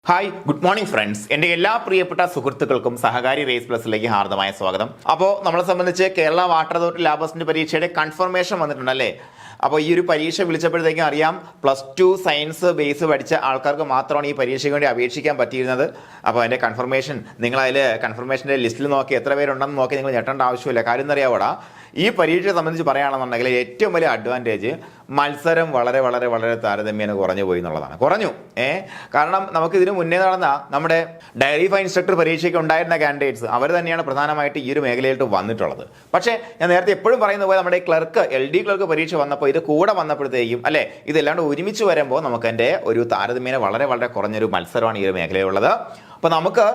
Hi good morning friends. എൻ്റെ എല്ലാ പ്രിയപ്പെട്ട സുഹൃത്തുക്കൾക്കും സഹകാരി റേസ് പ്ലസിലേക്ക് ഹാർദമായ സ്വാഗതം. അപ്പോൾ നമ്മളെ സംബന്ധിച്ച് കേരള വാട്ടർ അതോറിറ്റി ലാബ് പരീക്ഷയുടെ കൺഫർമേഷൻ വന്നിട്ടുണ്ടല്ലേ. അപ്പോൾ ഈ ഒരു പരീക്ഷ വിളിച്ചപ്പോഴത്തേക്കും അറിയാം +2 സയൻസ് ബേസ് പഠിച്ച ആൾക്കാർക്ക് മാത്രമാണ് ഈ പരീക്ഷയ്ക്ക് വേണ്ടി അപേക്ഷിക്കാൻ പറ്റിയിരുന്നത്. അപ്പോൾ അതിൻ്റെ കൺഫർമേഷൻ നിങ്ങൾ കൺഫർമേഷൻ്റെ ലിസ്റ്റിൽ നോക്കി എത്ര പേരുണ്ടെന്ന് നോക്കി നിങ്ങൾ ഞെട്ടേണ്ട ആവശ്യമില്ല. കാര്യം എന്നറിയാവോടാ, ഈ പരീക്ഷയെ സംബന്ധിച്ച് പറയുകയാണെന്നുണ്ടെങ്കിൽ ഏറ്റവും വലിയ അഡ്വാൻറ്റേജ് മത്സരം വളരെ വളരെ വളരെ താരതമ്യേന കുറഞ്ഞു പോയി എന്നുള്ളതാണ്. കുറഞ്ഞു കാരണം നമുക്ക് ഇതിനു മുന്നേ നടന്ന നമ്മുടെ ഡയറി ഫൈൻ ഇൻസ്ട്രക്ടർ പരീക്ഷയ്ക്ക് ഉണ്ടായിരുന്ന കാൻഡിഡേറ്റ്സ് അവർ തന്നെയാണ് പ്രധാനമായിട്ട് ഈ ഒരു മേഖലയിലോട്ട് വന്നിട്ടുള്ളത്. പക്ഷേ ഞാൻ നേരത്തെ എപ്പോഴും പറയുന്ന പോലെ നമ്മുടെ ക്ലർക്ക് LD ക്ലർക്ക് പരീക്ഷ വന്നപ്പോൾ ഇത് കൂടെ വന്നപ്പോഴത്തേക്കും ഇതെല്ലാണ്ട് ഒരുമിച്ച് വരുമ്പോൾ നമുക്ക് എൻ്റെ ഒരു താരതമ്യേന വളരെ വളരെ കുറഞ്ഞൊരു മത്സരമാണ് ഈ ഒരു മേഖലയിലുള്ളത്. അപ്പോൾ നമുക്ക്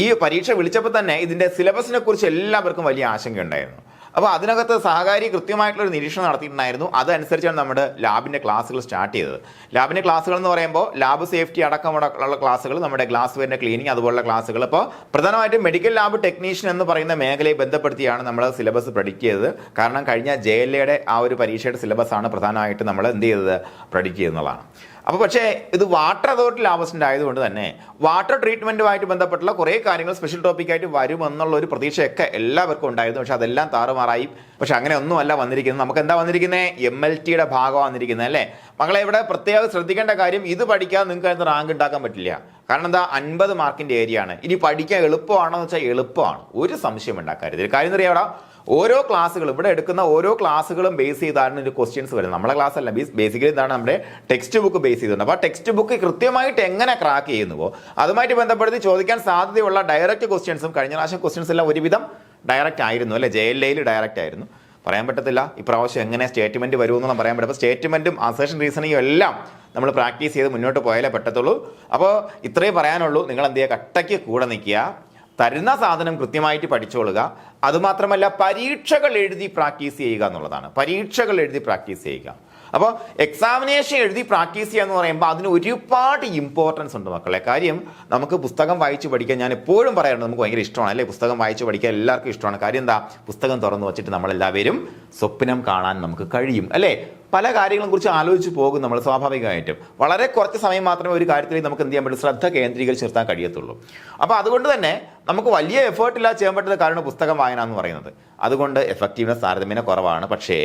ഈ പരീക്ഷ വിളിച്ചപ്പോൾ തന്നെ ഇതിൻ്റെ സിലബസിനെ കുറിച്ച് എല്ലാവർക്കും വലിയ ആശങ്കയുണ്ടായിരുന്നു. അപ്പോൾ അതിനകത്ത് സഹകാരി കൃത്യമായിട്ടുള്ളൊരു നിരീക്ഷണം നടത്തിയിട്ടുണ്ടായിരുന്നു. അതനുസരിച്ചാണ് നമ്മുടെ ലാബിൻ്റെ ക്ലാസ്സുകൾ സ്റ്റാർട്ട് ചെയ്തത്. ലാബിൻ്റെ ക്ലാസ്സുകൾ എന്ന് പറയുമ്പോൾ ലാബ് സേഫ്റ്റി അടക്കമുള്ള ക്ലാസ്സുകൾ, നമ്മുടെ ഗ്ലാസ് വെയറിൻ്റെ ക്ലീനിങ്, അതുപോലുള്ള ക്ലാസ്സുകൾ. അപ്പോൾ പ്രധാനമായിട്ടും മെഡിക്കൽ ലാബ് ടെക്നീഷ്യൻ എന്ന് പറയുന്ന മേഖലയെ ബന്ധപ്പെടുത്തിയാണ് നമ്മൾ സിലബസ് പ്രഡിക്റ്റ് ചെയ്തത്. കാരണം കഴിഞ്ഞ JLAയുടെ ആ ഒരു പരീക്ഷയുടെ സിലബസാണ് പ്രധാനമായിട്ട് നമ്മൾ പ്രഡിക്റ്റ് ചെയ്യുന്നതാണ്. അപ്പോൾ പക്ഷേ ഇത് വാട്ടർ അതോറിറ്റി ലാബസിൻ്റെ ആയതുകൊണ്ട് തന്നെ വാട്ടർ ട്രീറ്റ്മെൻറ്റുമായിട്ട് ബന്ധപ്പെട്ടുള്ള കുറേ കാര്യങ്ങൾ സ്പെഷ്യൽ ടോപ്പിക്കായിട്ട് വരുമെന്നുള്ള ഒരു പ്രതീക്ഷയൊക്കെ എല്ലാവർക്കും ഉണ്ടായിരുന്നു. പക്ഷെ അതെല്ലാം താറുമാറായി. പക്ഷെ അങ്ങനെ ഒന്നുമല്ല വന്നിരിക്കുന്നത്. നമുക്ക് എന്താ വന്നിരിക്കുന്നത്? MLTയുടെ ഭാഗമാണ് വന്നിരിക്കുന്നത് അല്ലേ. മക്കളെ ഇവിടെ പ്രത്യേകം ശ്രദ്ധിക്കേണ്ട കാര്യം, ഇത് പഠിക്കാതെ നിങ്ങൾക്ക് അതിന് റാങ്ക് ഉണ്ടാക്കാൻ പറ്റില്ല. കാരണം എന്താ, 50 മാർക്കിൻ്റെ ഏരിയ ആണ്. ഇനി പഠിക്കാൻ എളുപ്പമാണോ എന്ന് വെച്ചാൽ എളുപ്പമാണ്, ഒരു സംശയം ഉണ്ടാക്കരുത്. കാര്യം എന്താ അറിയാം, ഓരോ ക്ലാസ്സുകളും ഇവിടെ എടുക്കുന്ന ഓരോ ക്ലാസ്സുകളും ബേസ് ചെയ്താണ് ഒരു ക്വസ്റ്റ്യൻസ് വരുന്നത്. നമ്മളെ ക്ലാസ് അല്ല, ബേസിക്കലി എന്താണ് നമ്മുടെ ടെക്സ്റ്റ് ബുക്ക് ബേസ് ചെയ്തിട്ടുണ്ട്. അപ്പോൾ ആ ടെക്സ്റ്റ് ബുക്ക് കൃത്യമായിട്ട് എങ്ങനെ ക്രാക്ക് ചെയ്യുന്നുവോ അതുമായിട്ട് ബന്ധപ്പെടുത്തി ചോദിക്കാൻ സാധ്യതയുള്ള ഡയറക്റ്റ് ക്വസ്റ്റ്യൻസും കഴിഞ്ഞ പ്രാവശ്യം ക്വസ്റ്റ്യൻസ് എല്ലാം ഒരുവിധം ഡയറക്റ്റ് ആയിരുന്നു അല്ലേ. JLAയിൽ ഡയറക്റ്റ് ആയിരുന്നു. പറയാൻ പറ്റത്തില്ല ഇപ്രാവശ്യം എങ്ങനെ സ്റ്റേറ്റ്മെന്റ് വരുമെന്നുള്ള പറയാൻ പറ്റും. അപ്പോൾ സ്റ്റേറ്റ്മെന്റും അസേഷൻ റീസണിങ്ങും എല്ലാം നമ്മൾ പ്രാക്ടീസ് ചെയ്ത് മുന്നോട്ട് പോയാലേ പറ്റത്തുള്ളൂ. അപ്പോൾ ഇത്രയും പറയാനുള്ളൂ. നിങ്ങൾ എന്ത് ചെയ്യുക, കട്ടയ്ക്ക് കൂടെ നിൽക്കുക, തരുന്ന സാധനം കൃത്യമായിട്ട് പഠിച്ചോളുക. അതുമാത്രമല്ല പരീക്ഷകൾ എഴുതി പ്രാക്ടീസ് ചെയ്യുക എന്നുള്ളതാണ്. പരീക്ഷകൾ എഴുതി പ്രാക്ടീസ് ചെയ്യുക. അപ്പോൾ എക്സാമിനേഷൻ എഴുതി പ്രാക്ടീസ് ചെയ്യുക എന്ന് പറയുമ്പോൾ അതിന് ഒരുപാട് ഇമ്പോർട്ടൻസ് ഉണ്ട് മക്കളെ. കാര്യം നമുക്ക് പുസ്തകം വായിച്ച് പഠിക്കാൻ ഞാൻ എപ്പോഴും പറയാറുണ്ട്, നമുക്ക് ഭയങ്കര ഇഷ്ടമാണ് അല്ലേ. പുസ്തകം വായിച്ച് പഠിക്കാൻ എല്ലാവർക്കും ഇഷ്ടമാണ്. കാര്യം എന്താ, പുസ്തകം തുറന്നു വെച്ചിട്ട് നമ്മളെല്ലാവരും സ്വപ്നം കാണാൻ നമുക്ക് കഴിയും അല്ലേ. പല കാര്യങ്ങളെ കുറിച്ച് ആലോചിച്ച് പോകും നമ്മൾ സ്വാഭാവികമായിട്ടും. വളരെ കുറച്ച് സമയം മാത്രമേ ഒരു കാര്യത്തിലേക്ക് നമുക്ക് എന്ത് ചെയ്യാൻ പറ്റും, ശ്രദ്ധ കേന്ദ്രീകരിച്ച് നിർത്താൻ കഴിയത്തുള്ളൂ. അപ്പോൾ അതുകൊണ്ട് തന്നെ നമുക്ക് വലിയ എഫേർട്ടില്ലാതെ ചെയ്യാൻ പറ്റുന്ന കാര്യമാണ് പുസ്തകം വായന എന്ന് പറയുന്നത്. അതുകൊണ്ട് എഫക്റ്റീവ്നെസ് താരതമ്യേന കുറവാണ്. പക്ഷേ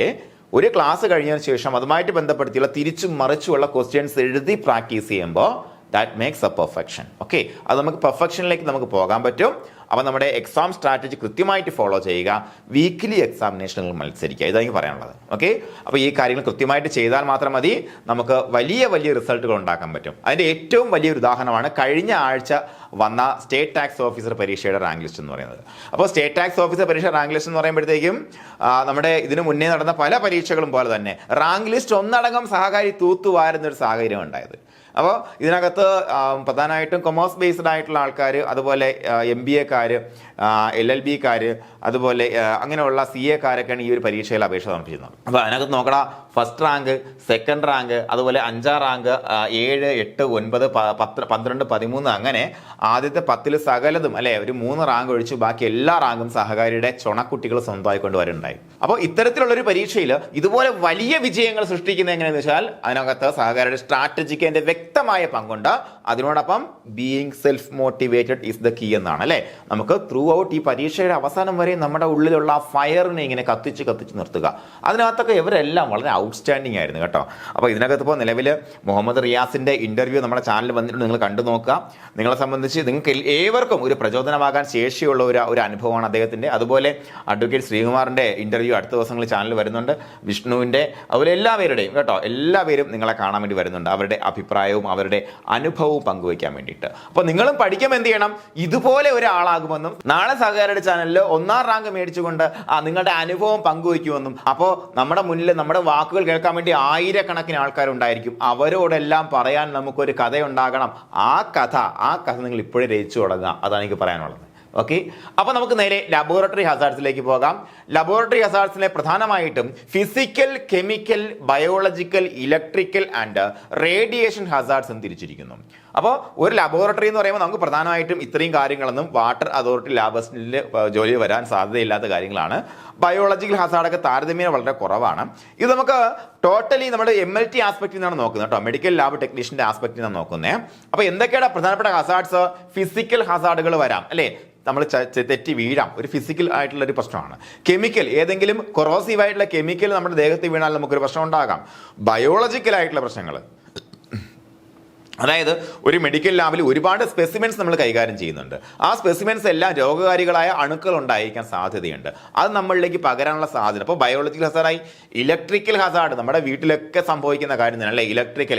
ഒരു ക്ലാസ് കഴിഞ്ഞതിന് ശേഷം അതുമായിട്ട് ബന്ധപ്പെടുത്തിയുള്ള തിരിച്ചും മറിച്ചുമുള്ള ക്വസ്റ്റ്യൻസ് എഴുതി പ്രാക്ടീസ് ചെയ്യുമ്പോൾ that makes A perfection. Okay, അത് നമുക്ക് പെർഫെക്ഷനിലേക്ക് നമുക്ക് പോകാൻ പറ്റും. അപ്പോൾ നമ്മുടെ എക്സാം സ്ട്രാറ്റജി കൃത്യമായിട്ട് ഫോളോ ചെയ്യുക. വീക്ക്ലി എക്സാമിനേഷനുകൾ മത്സരിക്കുക, ഇതായിരിക്കും പറയാനുള്ളത്. ഓക്കെ, അപ്പോൾ ഈ കാര്യങ്ങൾ കൃത്യമായിട്ട് ചെയ്താൽ മാത്രം മതി നമുക്ക് വലിയ വലിയ റിസൾട്ടുകൾ ഉണ്ടാക്കാൻ പറ്റും. അതിൻ്റെ ഏറ്റവും വലിയൊരു ഉദാഹരണമാണ് കഴിഞ്ഞ ആഴ്ച വന്ന സ്റ്റേറ്റ് ടാക്സ് ഓഫീസർ പരീക്ഷയുടെ റാങ്ക് ലിസ്റ്റ് എന്ന് പറയുന്നത്. അപ്പോൾ സ്റ്റേറ്റ് ടാക്സ് ഓഫീസർ പരീക്ഷ റാങ്ക് ലിസ്റ്റ് എന്ന് പറയുമ്പോഴത്തേക്കും നമ്മുടെ ഇതിനു മുന്നേ നടന്ന പല പരീക്ഷകളും പോലെ തന്നെ റാങ്ക് ലിസ്റ്റ് ഒന്നടങ്കം സഹകാരി തൂത്തുവാരുന്നൊരു സാഹചര്യം ഉണ്ടായത്. അപ്പോൾ ഇതിനകത്ത് പ്രധാനമായിട്ടും കൊമേഴ്സ് ബേസ്ഡ് ആയിട്ടുള്ള ആൾക്കാർ, അതുപോലെ MBAക്കാർ, LLBക്കാർ, അതുപോലെ അങ്ങനെയുള്ള CAക്കാരൊക്കെയാണ് ഈ ഒരു പരീക്ഷയിൽ അപേക്ഷ സമർപ്പിക്കുന്നത്. അപ്പോൾ അതിനകത്ത് നോക്കടാ, ഫസ്റ്റ് റാങ്ക്, സെക്കൻഡ് റാങ്ക്, അതുപോലെ 5ാം റാങ്ക്, 7, 8, 9, 10, 12, 13 അങ്ങനെ ആദ്യത്തെ 10 സകലതും അല്ലെ ഒരു 3 റാങ്ക് ഒഴിച്ച് ബാക്കി എല്ലാ റാങ്കും സഹകാരിയുടെ ചുണക്കുട്ടികൾ സ്വന്തമായി കൊണ്ടുവരുന്നുണ്ടായി. അപ്പോൾ ഇത്തരത്തിലുള്ളൊരു പരീക്ഷയിൽ ഇതുപോലെ വലിയ വിജയങ്ങൾ സൃഷ്ടിക്കുന്നത് എങ്ങനെയാണെന്ന് വെച്ചാൽ അതിനകത്ത് സഹകാരിയുടെ സ്ട്രാറ്റജിക്ക് എൻ്റെ വ്യക്തമായ പങ്കുണ്ട്. അതിനോടൊപ്പം being self motivated is the key എന്നാണ് അല്ലേ. നമുക്ക് ത്രൂ ഔട്ട് ഈ പരീക്ഷയുടെ അവസാനം വരെ നമ്മുടെ ഉള്ളിലുള്ള ഫയറിനെ ഇങ്ങനെ കത്തിച്ച് നിർത്തുക. അതിനകത്തൊക്കെ ഇവരെല്ലാം വളരെ ഔട്ട്സ്റ്റാൻഡിങ് ആയിരുന്നു കേട്ടോ. അപ്പോൾ ഇതിനകത്ത് ഇപ്പോൾ നിലവിൽ മുഹമ്മദ് റിയാസിൻ്റെ ഇൻ്റർവ്യൂ നമ്മുടെ ചാനലിൽ വന്നിട്ടുണ്ട്, നിങ്ങൾ കണ്ടു നോക്കുക. നിങ്ങളെ സംബന്ധിച്ച് നിങ്ങൾക്ക് ഏവർക്കും ഒരു പ്രചോദനമാകാൻ ശേഷിയുള്ള ഒരു അനുഭവമാണ് അദ്ദേഹത്തിൻ്റെ. അതുപോലെ അഡ്വക്കേറ്റ് ശ്രീകുമാറിൻ്റെ ഇൻ്റർവ്യൂ അടുത്ത ദിവസങ്ങളിൽ ചാനലിൽ വരുന്നുണ്ട്. വിഷ്ണുവിൻ്റെ, അതുപോലെ എല്ലാവരുടെയും കേട്ടോ, എല്ലാവരും നിങ്ങളെ കാണാൻ വേണ്ടി വരുന്നുണ്ട്. അവരുടെ അഭിപ്രായവും അവരുടെ അനുഭവവും പങ്കുവയ്ക്കാൻ വേണ്ടിയിട്ട്. അപ്പോൾ നിങ്ങളും പഠിക്കുമ്പോൾ എന്ത് ചെയ്യണം, ഇതുപോലെ ഒരാളാകുമെന്നും നാളെ സഹകാരിയുടെ ചാനലിൽ 1ാം റാങ്ക് മേടിച്ചുകൊണ്ട് നിങ്ങളുടെ അനുഭവം പങ്കുവയ്ക്കുമെന്നും, അപ്പോൾ നമ്മുടെ മുന്നിൽ നമ്മുടെ വാക്കുകൾ കേൾക്കാൻ വേണ്ടി ആയിരക്കണക്കിന് ആൾക്കാരുണ്ടായിരിക്കും. അവരോടെല്ലാം പറയാൻ നമുക്കൊരു കഥയുണ്ടാകണം. ആ കഥ നിങ്ങൾ ഇപ്പോഴേ രചിച്ചു തുടങ്ങുക. അതാണ് എനിക്ക് പറയാനുള്ളത്. ഓക്കെ, അപ്പോൾ നമുക്ക് നേരെ ലബോറട്ടറി ഹസാർഡ്സിലേക്ക് പോകാം. ലബോറട്ടറി ഹസാർഡ്സിനെ പ്രധാനമായിട്ടും physical, chemical, biological, electrical and radiation hazards എന്ന് തിരിച്ചിരിക്കുന്നു. അപ്പോൾ ഒരു ലബോറട്ടറി എന്ന് പറയുമ്പോൾ നമുക്ക് പ്രധാനമായിട്ടും ഇത്രയും കാര്യങ്ങളൊന്നും വാട്ടർ അതോറിറ്റി ലാബസിൽ ജോലി വരാൻ സാധ്യതയില്ലാത്ത കാര്യങ്ങളാണ്. ബയോളജിക്കൽ ഹസാർഡൊക്കെ താരതമ്യേന വളരെ കുറവാണ്. ഇത് നമുക്ക് ടോട്ടലി നമ്മുടെ MLT ആസ്പെക്റ്റിൽ നിന്നാണ് നോക്കുന്നത് കേട്ടോ, മെഡിക്കൽ ലാബ് ടെക്നീഷ്യൻ്റെ ആസ്പെക്റ്റിൽ നിന്നാണ് നോക്കുന്നത്. അപ്പോൾ എന്തൊക്കെയാണ് പ്രധാനപ്പെട്ട ഹസാർഡ്സ്? ഫിസിക്കൽ ഹസാർഡുകൾ വരാം അല്ലേ, നമ്മൾ തെറ്റി വീഴാം, ഒരു ഫിസിക്കൽ ആയിട്ടുള്ള ഒരു പ്രശ്നമാണ്. കെമിക്കൽ, ഏതെങ്കിലും കൊറോസീവ് ആയിട്ടുള്ള കെമിക്കൽ നമ്മുടെ ദേഹത്ത് വീണാൽ നമുക്കൊരു പ്രശ്നം ഉണ്ടാകാം. ബയോളജിക്കൽ ആയിട്ടുള്ള പ്രശ്നങ്ങൾ, അതായത് ഒരു മെഡിക്കൽ ലാബിൽ ഒരുപാട് സ്പെസിമെൻസ് നമ്മൾ കൈകാര്യം ചെയ്യുന്നുണ്ട്. ആ സ്പെസിമെൻസ് എല്ലാം രോഗകാരികളായ അണുക്കൾ ഉണ്ടായിരിക്കാൻ സാധ്യതയുണ്ട്. അത് നമ്മളിലേക്ക് പകരാനുള്ള സാധ്യത. അപ്പോൾ ബയോളജിക്കൽ ഹസാർഡായി ഇലക്ട്രിക്കൽ ഹസാർഡ് നമ്മുടെ വീട്ടിലൊക്കെ സംഭവിക്കുന്ന കാര്യം തന്നെ അല്ലേ, ഇലക്ട്രിക്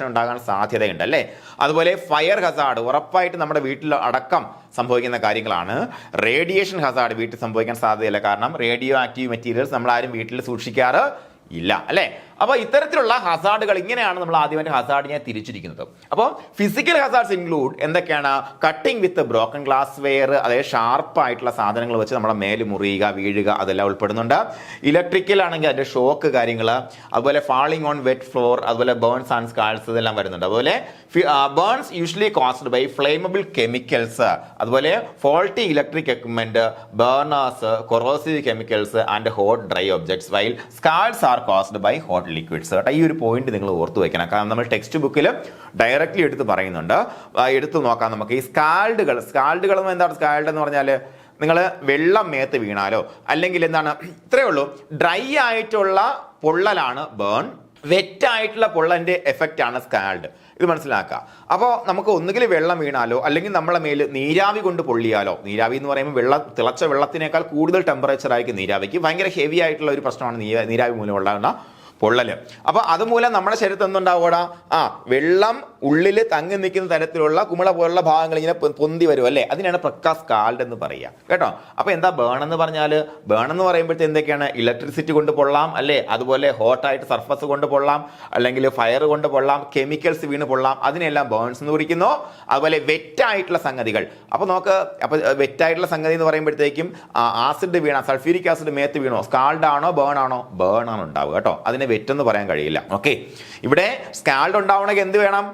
ഉണ്ടാകാൻ സാധ്യതയുണ്ട് അല്ലേ. അതുപോലെ ഫയർ ഹസാർഡ് ഉറപ്പായിട്ട് നമ്മുടെ വീട്ടിൽ അടക്കം സംഭവിക്കുന്ന കാര്യങ്ങളാണ്. റേഡിയേഷൻ ഹസാർഡ് വീട്ടിൽ സംഭവിക്കാൻ സാധ്യതയില്ല, കാരണം റേഡിയോ ആക്റ്റീവ് മെറ്റീരിയൽസ് നമ്മൾ ആരും വീട്ടിൽ സൂക്ഷിക്കാറ് ഇല്ല അല്ലേ. അപ്പോൾ ഇത്തരത്തിലുള്ള ഹസാർഡുകൾ, ഇങ്ങനെയാണ് നമ്മൾ ആദ്യമായിട്ട് ഹസാർഡിനെ തിരിച്ചിരിക്കുന്നത്. അപ്പോൾ ഫിസിക്കൽ ഹസാർഡ്സ് ഇൻക്ലൂഡ് എന്തൊക്കെയാണ്? കട്ടിങ് വിത്ത് ബ്രോക്കൺ ഗ്ലാസ് വെയർ, അതായത് ഷാർപ്പായിട്ടുള്ള സാധനങ്ങൾ വെച്ച് നമ്മുടെ മേല് മുറിയുക, വീഴുക, അതെല്ലാം ഉൾപ്പെടുന്നുണ്ട്. ഇലക്ട്രിക്കൽ ആണെങ്കിൽ അതിൻ്റെ ഷോക്ക് കാര്യങ്ങൾ, അതുപോലെ ഫാളിങ് ഓൺ വെറ്റ് ഫ്ലോർ, അതുപോലെ ബേൺസ് ആൻഡ് സ്കാൾസ് ഇതെല്ലാം വരുന്നുണ്ട്. അതുപോലെ burns usually caused by flammable chemicals, അതുപോലെ faulty electric equipment, burners, corrosive chemicals and hot dry objects, while scalds are caused by hot liquids. കേട്ടോ, ഈ ഒരു പോയിന്റ് നിങ്ങൾ ഓർത്തു വെക്കണം, കാരണം നമ്മൾ ടെക്സ്റ്റ് ബുക്കിൽ ഡയറക്റ്റ്ലി എടുത്ത് പറയുന്നുണ്ട്. എടുത്തു നോക്കാം നമുക്ക്. ഈ സ്കാൾഡുകൾ എന്താണ്? സ്കാൾഡ് എന്ന് പറഞ്ഞാൽ നിങ്ങൾ വെള്ളം മേത്ത് വീണാലോ, അല്ലെങ്കിൽ എന്താണ്, ഇത്രയേ ഉള്ളൂ. ഡ്രൈ ആയിട്ടുള്ള പൊള്ളലാണ് ബേൺ, വെറ്റായിട്ടുള്ള പൊള്ളന്റെ എഫക്റ്റ് ആണ് സ്കാൾഡ്. ഇത് മനസ്സിലാക്കുക. അപ്പോൾ നമുക്ക് ഒന്നുകിൽ വെള്ളം വീണാലോ, അല്ലെങ്കിൽ നമ്മളെ മേൽ നീരാവി കൊണ്ട് പൊള്ളിയാലോ. നീരാവി എന്ന് പറയുമ്പോൾ തിളച്ച വെള്ളത്തിനേക്കാൾ കൂടുതൽ ടെമ്പറേച്ചർ ആയിരിക്കും നീരാവിക്ക്. ഭയങ്കര ഹെവി ആയിട്ടുള്ള ഒരു പ്രശ്നമാണ് നീരാവി മൂലം ഉണ്ടാകുന്ന പൊള്ളല്. അപ്പോൾ അതുമൂലം നമ്മുടെ ശരീരത്തിൽ എന്തുണ്ടാവൂടാ? വെള്ളം ഉള്ളിൽ തങ്ങി നിൽക്കുന്ന തരത്തിലുള്ള കുമിള പോലുള്ള ഭാഗങ്ങൾ ഇങ്ങനെ പൊന്തി വരും അല്ലേ, അതിനാണ് പ്രക്ക സ്കാൾഡ് എന്ന് പറയുക കേട്ടോ. അപ്പോൾ എന്താ ബേൺ എന്ന് പറഞ്ഞാൽ? ബേൺ എന്ന് പറയുമ്പോഴത്തെ എന്തൊക്കെയാണ്? ഇലക്ട്രിസിറ്റി കൊണ്ട് പൊള്ളാം അല്ലേ, അതുപോലെ ഹോട്ടായിട്ട് സർഫസ് കൊണ്ട് പൊള്ളാം, അല്ലെങ്കിൽ ഫയർ കൊണ്ട് പൊള്ളാം, കെമിക്കൽസ് വീണ് പൊള്ളാം, അതിനെല്ലാം ബേൺസ് എന്ന് വിളിക്കുന്നു. അതുപോലെ വെറ്റായിട്ടുള്ള സംഗതികൾ. അപ്പോൾ വെറ്റായിട്ടുള്ള സംഗതി എന്ന് പറയുമ്പോഴത്തേക്കും ആസിഡ് വീണ, സൾഫ്യൂരിക് ആസിഡ് മേത്ത് വീണോ, സ്കാൾഡ് ആണോ ബേൺ ആണോ? ബേൺ ആണ് ഉണ്ടാവുക കേട്ടോ, അതിനെ വെറ്റെന്ന് പറയാൻ കഴിയില്ല. ഓക്കെ, ഇവിടെ സ്കാൾഡ് ഉണ്ടാവണമെങ്കിൽ എന്ത് വേണം?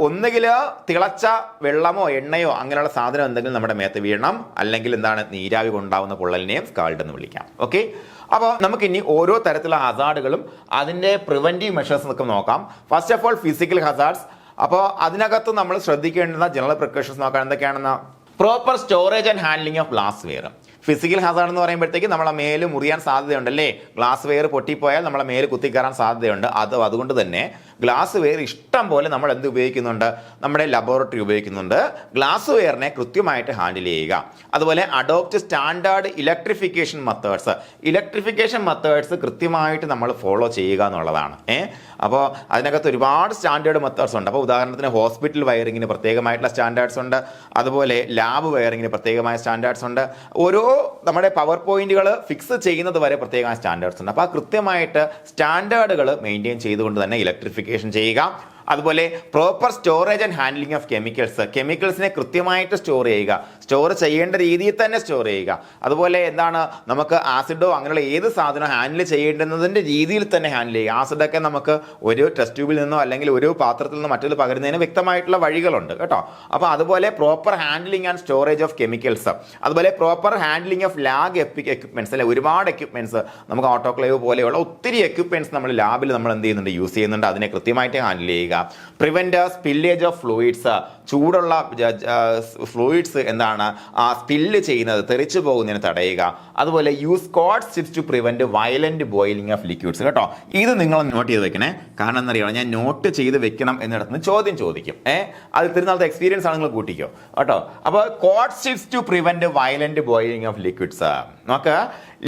ഒന്നുകിൽ തിളച്ച വെള്ളമോ എണ്ണയോ അങ്ങനെയുള്ള സാധനം എന്തെങ്കിലും നമ്മുടെ മേത്ത് വീഴണം, അല്ലെങ്കിൽ എന്താണ്, നീരാവി കൊണ്ടാവുന്ന പൊള്ളലിനെയും സ്കാൾഡ് എന്ന് വിളിക്കാം. ഓക്കെ, അപ്പോൾ നമുക്ക് ഇനി ഓരോ തരത്തിലുള്ള ഹസാർഡുകളും അതിൻ്റെ പ്രിവെന്റീവ് മെഷേഴ്സ് ഒക്കെ നോക്കാം. First of all physical hazards. അപ്പോൾ അതിനകത്ത് നമ്മൾ ശ്രദ്ധിക്കേണ്ടുന്ന ജനറൽ പ്രിക്കോഷൻസ് നോക്കാം. എന്തൊക്കെയാണെന്ന്? Proper storage and handling of glass wear. Physical Hazard എന്ന് പറയുമ്പോഴത്തേക്ക് നമ്മളെ മേല് മുറിയാൻ സാധ്യതയുണ്ടല്ലേ, ഗ്ലാസ് വെയർ പൊട്ടിപ്പോയാൽ നമ്മളെ മേല് കുത്തിക്കയറാൻ സാധ്യതയുണ്ട്. അതുകൊണ്ട് തന്നെ ഗ്ലാസ് വെയർ ഇഷ്ടം പോലെ നമ്മൾ എന്ത് ഉപയോഗിക്കുന്നുണ്ട്? നമ്മുടെ ലബോറട്ടറി ഉപയോഗിക്കുന്നുണ്ട്. ഗ്ലാസ് വെയറിനെ കൃത്യമായിട്ട് ഹാൻഡിൽ ചെയ്യുക. അതുപോലെ അഡോപ്റ്റ് സ്റ്റാൻഡേർഡ് ഇലക്ട്രിഫിക്കേഷൻ മെത്തേഡ്സ് കൃത്യമായിട്ട് നമ്മൾ ഫോളോ ചെയ്യുക എന്നുള്ളതാണ്. അപ്പോൾ അതിനകത്ത് ഒരുപാട് സ്റ്റാൻഡേർഡ് മെത്തേഡ്സ് ഉണ്ട്. അപ്പോൾ ഉദാഹരണത്തിന് ഹോസ്പിറ്റൽ വയറിങ്ങിന് പ്രത്യേകമായിട്ടുള്ള സ്റ്റാൻഡേർഡ്സ് ഉണ്ട്, അതുപോലെ ലാബ് വയറിങ്ങിന് പ്രത്യേകമായ സ്റ്റാൻഡേർഡ്സ് ഉണ്ട്. ഓരോ നമ്മുടെ പവർ പോയിന്റുകൾ ഫിക്സ് ചെയ്യുന്നത് വരെ പ്രത്യേകമായ സ്റ്റാൻഡേർഡ്സ് ഉണ്ട്. അപ്പോൾ കൃത്യമായിട്ട് സ്റ്റാൻഡേർഡുകൾ മെയിൻറ്റെയിൻ ചെയ്തുകൊണ്ട് തന്നെ ഇലക്ട്രിഫിക്കേഷൻ ചെയ്യുക. അതുപോലെ proper storage and handling of കെമിക്കൽസിനെ കൃത്യമായിട്ട് സ്റ്റോർ ചെയ്യേണ്ട രീതിയിൽ തന്നെ സ്റ്റോർ ചെയ്യുക. അതുപോലെ എന്താണ്, നമുക്ക് ആസിഡോ അങ്ങനെയുള്ള ഏത് സാധനം ഹാൻഡിൽ ചെയ്യേണ്ടുന്നതിൻ്റെ രീതിയിൽ തന്നെ ഹാൻഡിൽ ചെയ്യുക. ആസിഡൊക്കെ നമുക്ക് ഒരു ടെസ്റ്റ് ട്യൂബിൽ നിന്നോ അല്ലെങ്കിൽ ഒരു പാത്രത്തിൽ നിന്നോ മറ്റൊരു പകരുന്നതിന് വ്യക്തമായിട്ടുള്ള വഴികളുണ്ട് കേട്ടോ. അപ്പോൾ അതുപോലെ proper handling and storage of chemicals, അതുപോലെ proper handling of lab equipments അല്ലെ, ഒരുപാട് എക്യുപ്മെന്റ്സ് നമുക്ക് ഓട്ടോക്ലേവ് പോലെയുള്ള ഒത്തിരി എക്യുപ്മെന്റ്സ് നമ്മൾ ലാബിൽ നമ്മൾ എന്ത് ചെയ്യുന്നുണ്ട്? യൂസ് ചെയ്യുന്നുണ്ട്. അതിനെ കൃത്യമായിട്ട് ഹാൻഡിൽ ചെയ്യുക. പ്രിവെന്റ് സ്പില്ലേജ് ഓഫ് ഫ്ലൂയിഡ്സ്, ചൂടുള്ള ഫ്ലൂയിഡ്സ് എന്താണ് സ്പില്ല് ചെയ്യുന്നത്, തെറിച്ചു പോകുന്നതിന് തടയുക. അതുപോലെ use coat chips to prevent violent boiling of liquids കേട്ടോ. ഇത് നിങ്ങൾ നോട്ട് ചെയ്ത് വെക്കണേ, കാരണം എന്നറിയണം, ഞാൻ നോട്ട് ചെയ്ത് വെക്കണം എന്നിടത്ത് ചോദ്യം ചോദിക്കും. അത് തിരുനാളത്തെ എക്സ്പീരിയൻസ് ആണ്, നിങ്ങൾ കൂട്ടിക്കോ കേട്ടോ. അപ്പോൾ coat chips to prevent violent boiling of liquids. നമുക്ക്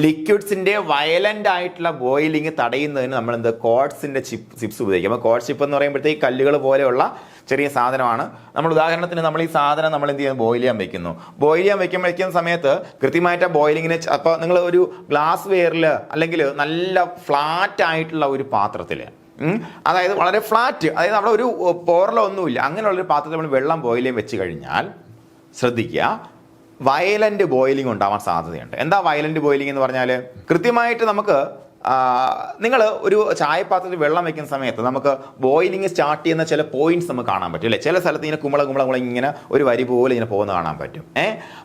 ലിക്വിഡ്സിന്റെ വയലന്റ് ആയിട്ടുള്ള ബോയിലിംഗ് തടയുന്നതിന് നമ്മൾ എന്ത് കോട്സിന്റെ ചിപ്സ് ഉപയോഗിക്കും. അപ്പോൾ കോട്ട് ചിപ്പ് എന്ന് പറയുമ്പോഴത്തേക്ക് കല്ലുകൾ പോലെയുള്ള ചെറിയ സാധനമാണ്. നമ്മൾ ഉദാഹരണത്തിന് നമ്മൾ ഈ സാധനം നമ്മൾ എന്ത് ചെയ്യുന്നു? ബോയിൽ ചെയ്യാൻ വെക്കുന്ന സമയത്ത് കൃത്യമായിട്ട് ബോയിലിങ്ങിന്, അപ്പോൾ നിങ്ങൾ ഒരു ഗ്ലാസ് വെയറിൽ അല്ലെങ്കിൽ നല്ല ഫ്ലാറ്റ് ആയിട്ടുള്ള ഒരു പാത്രത്തിൽ, അതായത് വളരെ ഫ്ലാറ്റ്, അതായത് അവിടെ ഒരു പോറലോ ഒന്നുമില്ല, അങ്ങനെയുള്ളൊരു പാത്രത്തിൽ നമ്മൾ വെള്ളം ബോയിൽ ചെയ്യാൻ വെച്ച് കഴിഞ്ഞാൽ ശ്രദ്ധിക്കുക, വയലന്റ് ബോയിലിംഗ് ഉണ്ടാവാൻ സാധ്യതയുണ്ട്. എന്താ വയലന്റ് ബോയിലിംഗ് എന്ന് പറഞ്ഞാൽ? കൃത്യമായിട്ട് നമുക്ക് നിങ്ങൾ ഒരു ചായപാത്രത്തിൽ വെള്ളം വെക്കുന്ന സമയത്ത് നമുക്ക് ബോയിലിംഗ് സ്റ്റാർട്ട് ചെയ്യുന്ന ചില പോയിന്റ്സ് നമുക്ക് കാണാൻ പറ്റും അല്ലേ? ചില സ്ഥലത്ത് ഇങ്ങനെ കുമ്പള ഇങ്ങനെ ഒരു വരി പോലെ ഇങ്ങനെ പോകുന്ന കാണാൻ പറ്റും.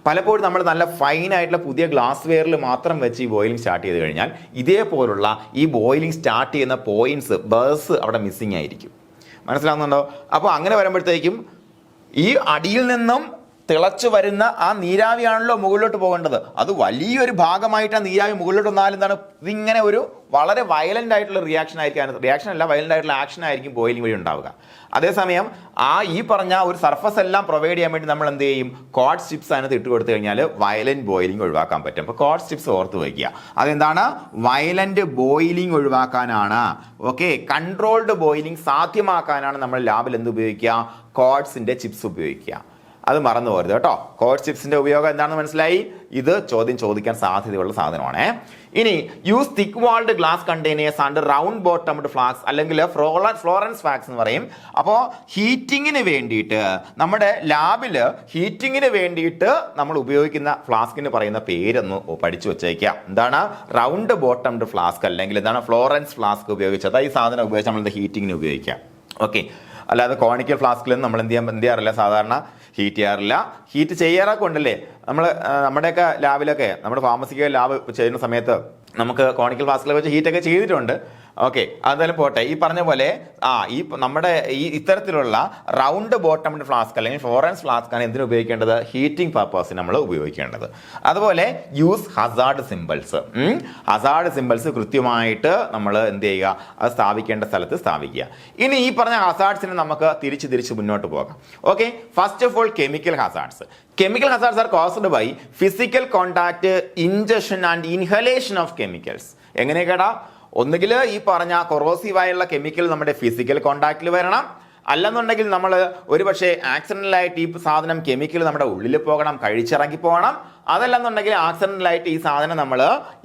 പലപ്പോഴും നമ്മൾ നല്ല ഫൈൻ ആയിട്ടുള്ള പുതിയ ഗ്ലാസ് വെയറിൽ മാത്രം വെച്ച് ഈ ബോയിലിംഗ് സ്റ്റാർട്ട് ചെയ്ത് കഴിഞ്ഞാൽ ഇതേപോലുള്ള ഈ ബോയിലിംഗ് സ്റ്റാർട്ട് ചെയ്യുന്ന പോയിന്റ്സ് ബേഴ്സ് അവിടെ മിസ്സിംഗ് ആയിരിക്കും. മനസ്സിലാവുന്നുണ്ടോ? അപ്പോൾ അങ്ങനെ വരുമ്പോഴത്തേക്കും ഈ അടിയിൽ നിന്നും തിളച്ചു വരുന്ന ആ നീരാവിയാണല്ലോ മുകളിലോട്ട് പോകേണ്ടത്. അത് വലിയൊരു ഭാഗമായിട്ട് ആ നീരാവി മുകളിലോട്ട് വന്നാൽ എന്താണ്, ഇതിങ്ങനെ ഒരു വളരെ വയലന്റ് ആയിട്ടുള്ള റിയാക്ഷൻ അല്ല വയലന്റ് ആയിട്ടുള്ള ആക്ഷൻ ആയിരിക്കും ബോയിലിംഗ് വഴി ഉണ്ടാവുക. അതേസമയം ഈ പറഞ്ഞ ഒരു സർഫസ് എല്ലാം പ്രൊവൈഡ് ചെയ്യാൻ വേണ്ടി നമ്മൾ എന്ത് ചെയ്യും, കോഡ് സ്ട്രിപ്സ് അതിനകത്ത് ഇട്ട് കൊടുത്തു കഴിഞ്ഞാൽ വയലന്റ് ബോയിലിംഗ് ഒഴിവാക്കാൻ പറ്റും. അപ്പോൾ കോഡ് സ്ട്രിപ്സ് ഓർത്ത് വയ്ക്കുക. അതെന്താണ്, വയലന്റ് ബോയിലിംഗ് ഒഴിവാക്കാനാണ്. ഓക്കെ, കൺട്രോൾഡ് ബോയിലിംഗ് സാധ്യമാക്കാനാണ് നമ്മൾ ലാബിൽ എന്ത് ഉപയോഗിക്കുക, കോഡ്സിന്റെ ചിപ്സ് ഉപയോഗിക്കുക. അത് മറന്നു പോകരുത് കേട്ടോ. കോഡ് ചിപ്സിന്റെ ഉപയോഗം എന്താണെന്ന് മനസ്സിലായി? ഇത് ചോദ്യം ചോദിക്കാൻ സാധ്യതയുള്ള സാധനമാണ്. ഇനി use thick walled glass containers and round bottomed flask അല്ലെങ്കിൽ ഫ്ലോറൻസ് ഫ്ലാസ്ക് എന്ന് പറയും. അപ്പോൾ ഹീറ്റിങ്ങിന് വേണ്ടിയിട്ട് നമ്മുടെ ലാബിൽ ഹീറ്റിങ്ങിന് വേണ്ടിയിട്ട് നമ്മൾ ഉപയോഗിക്കുന്ന ഫ്ലാസ്കിന് പറയുന്ന പേരൊന്ന് പഠിച്ചു വെച്ചേക്കാം. എന്താണ്, റൗണ്ട് ബോട്ടംഡ് ഫ്ലാസ്ക് അല്ലെങ്കിൽ എന്താണ് ഫ്ലോറൻസ് ഫ്ലാസ്ക് ഉപയോഗിച്ചത്. ഈ സാധനം ഉപയോഗിച്ച് നമ്മൾ ഹീറ്റിങ്ങിന് ഉപയോഗിക്കാം. ഓക്കെ, അല്ലാതെ കോണിക്കൽ ഫ്ലാസ്കിലൊന്നും നമ്മൾ എന്ത് ചെയ്യാറില്ല, സാധാരണ ഹീറ്റ് ചെയ്യാറില്ല. ഹീറ്റ് ചെയ്യാറൊക്കെ ഉണ്ടല്ലേ, നമ്മുടെയൊക്കെ ലാബിലൊക്കെ, നമ്മുടെ ഫാർമസിക്ക് ലാബ് ചെയ്യുന്ന സമയത്ത് നമുക്ക് കോണിക്കൽ ഫ്ലാസ്കിൽ വെച്ച് ഹീറ്റൊക്കെ ചെയ്തിട്ടുണ്ട്. ഓക്കെ, അതെന്തായാലും പോട്ടെ. ഈ പറഞ്ഞ പോലെ ഈ നമ്മുടെ ഈ ഇത്തരത്തിലുള്ള റൗണ്ട് ബോട്ടംഡ് ഫ്ലാസ്ക് അല്ലെങ്കിൽ ഫ്ലോറൻസ് ഫ്ലാസ്ക് ആണ് എന്തിനു ഉപയോഗിക്കേണ്ടത്, ഹീറ്റിംഗ് പർപ്പസിന് നമ്മൾ ഉപയോഗിക്കേണ്ടത്. അതുപോലെ യൂസ് ഹസാർഡ് സിമ്പിൾസ് കൃത്യമായിട്ട് നമ്മൾ എന്ത് ചെയ്യുക, അത് സ്ഥാപിക്കേണ്ട സ്ഥലത്ത് സ്ഥാപിക്കുക. ഇനി ഈ പറഞ്ഞ ഹസാർഡ്സിനെ നമുക്ക് തിരിച്ച് മുന്നോട്ട് പോകാം. Okay, first of all chemical hazards are caused by physical contact, injection and inhalation of chemicals. എങ്ങനെയൊക്കെടാ, ഒന്നുകിൽ ഈ പറഞ്ഞ കൊറോസീവായുള്ള കെമിക്കൽ നമ്മുടെ ഫിസിക്കൽ കോണ്ടാക്റ്റിൽ വരണം, അല്ലെന്നുണ്ടെങ്കിൽ നമ്മൾ ഒരുപക്ഷെ ആക്സിഡന്റലായിട്ട് ഈ സാധനം കെമിക്കൽ നമ്മുടെ ഉള്ളിൽ പോകണം, കഴിച്ചിറങ്ങി പോകണം. അതല്ലെന്നുണ്ടെങ്കിൽ ആക്സിഡന്റലായിട്ട് ഈ സാധനം നമ്മൾ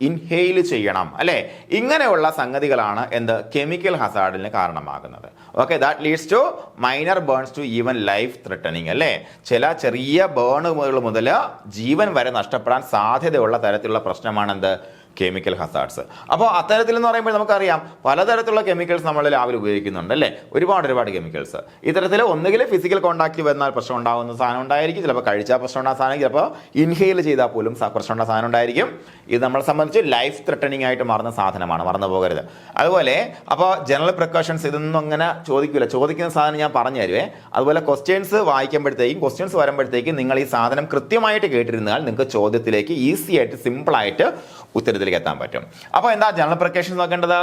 ഇൻഹെയിൽ ചെയ്യണം അല്ലേ? ഇങ്ങനെയുള്ള സംഗതികളാണ് എന്ത്, കെമിക്കൽ ഹസാർഡിന് കാരണമാകുന്നത്. Okay, that leads to minor burns to even life threatening അല്ലേ? ചില ചെറിയ ബേണുകൾ മുതൽ ജീവൻ വരെ നഷ്ടപ്പെടാൻ സാധ്യതയുള്ള തരത്തിലുള്ള പ്രശ്നമാണ് എന്ത്, കെമിക്കൽ ഹസാർഡ്സ്. അപ്പോൾ അത്തരത്തിൽ എന്ന് പറയുമ്പോൾ നമുക്കറിയാം പലതരത്തിലുള്ള കെമിക്കൽസ് നമ്മൾ ലാബിൽ ഉപയോഗിക്കുന്നുണ്ട് അല്ലേ? ഒരുപാട് കെമിക്കൽസ്. ഇത്തരത്തിൽ ഒന്നുകിൽ ഫിസിക്കൽ കോണ്ടാക്റ്റിൽ വന്നാൽ പ്രശ്നം ഉണ്ടാകുന്ന സാധനം ഉണ്ടായിരിക്കും, ചിലപ്പോൾ കഴിച്ചാൽ പ്രശ്നം ഉണ്ടാകുന്ന സാധനം, ചിലപ്പോൾ ഇൻഹെയിൽ ചെയ്താൽ പോലും പ്രശ്നം ഉണ്ടാകുന്ന സാധനം ഉണ്ടായിരിക്കും. ഇത് നമ്മളെ സംബന്ധിച്ച് ലൈഫ് ത്രെട്ടനിങ് ആയിട്ട് മാറുന്ന സാധനമാണ്, മറന്നു പോകരുത്. അതുപോലെ അപ്പോൾ ജനറൽ പ്രിക്കോഷൻസ് ഇതൊന്നും അങ്ങനെ ചോദിക്കുന്ന സാധനം ഞാൻ പറഞ്ഞു തരുവേ. അതുപോലെ ക്വസ്റ്റ്യൻസ് വരുമ്പോഴത്തേക്കും നിങ്ങൾ ഈ സാധനം കൃത്യമായിട്ട് കേട്ടിരുന്നാൽ നിങ്ങൾക്ക് ചോദ്യത്തിലേക്ക് ഈസി ആയിട്ട് സിമ്പിളായിട്ട് ഉത്തരത്തിലേക്ക് എത്താൻ പറ്റും. അപ്പോൾ എന്താ ജനറൽ പ്രിക്കോഷൻസ് നോക്കേണ്ടത്,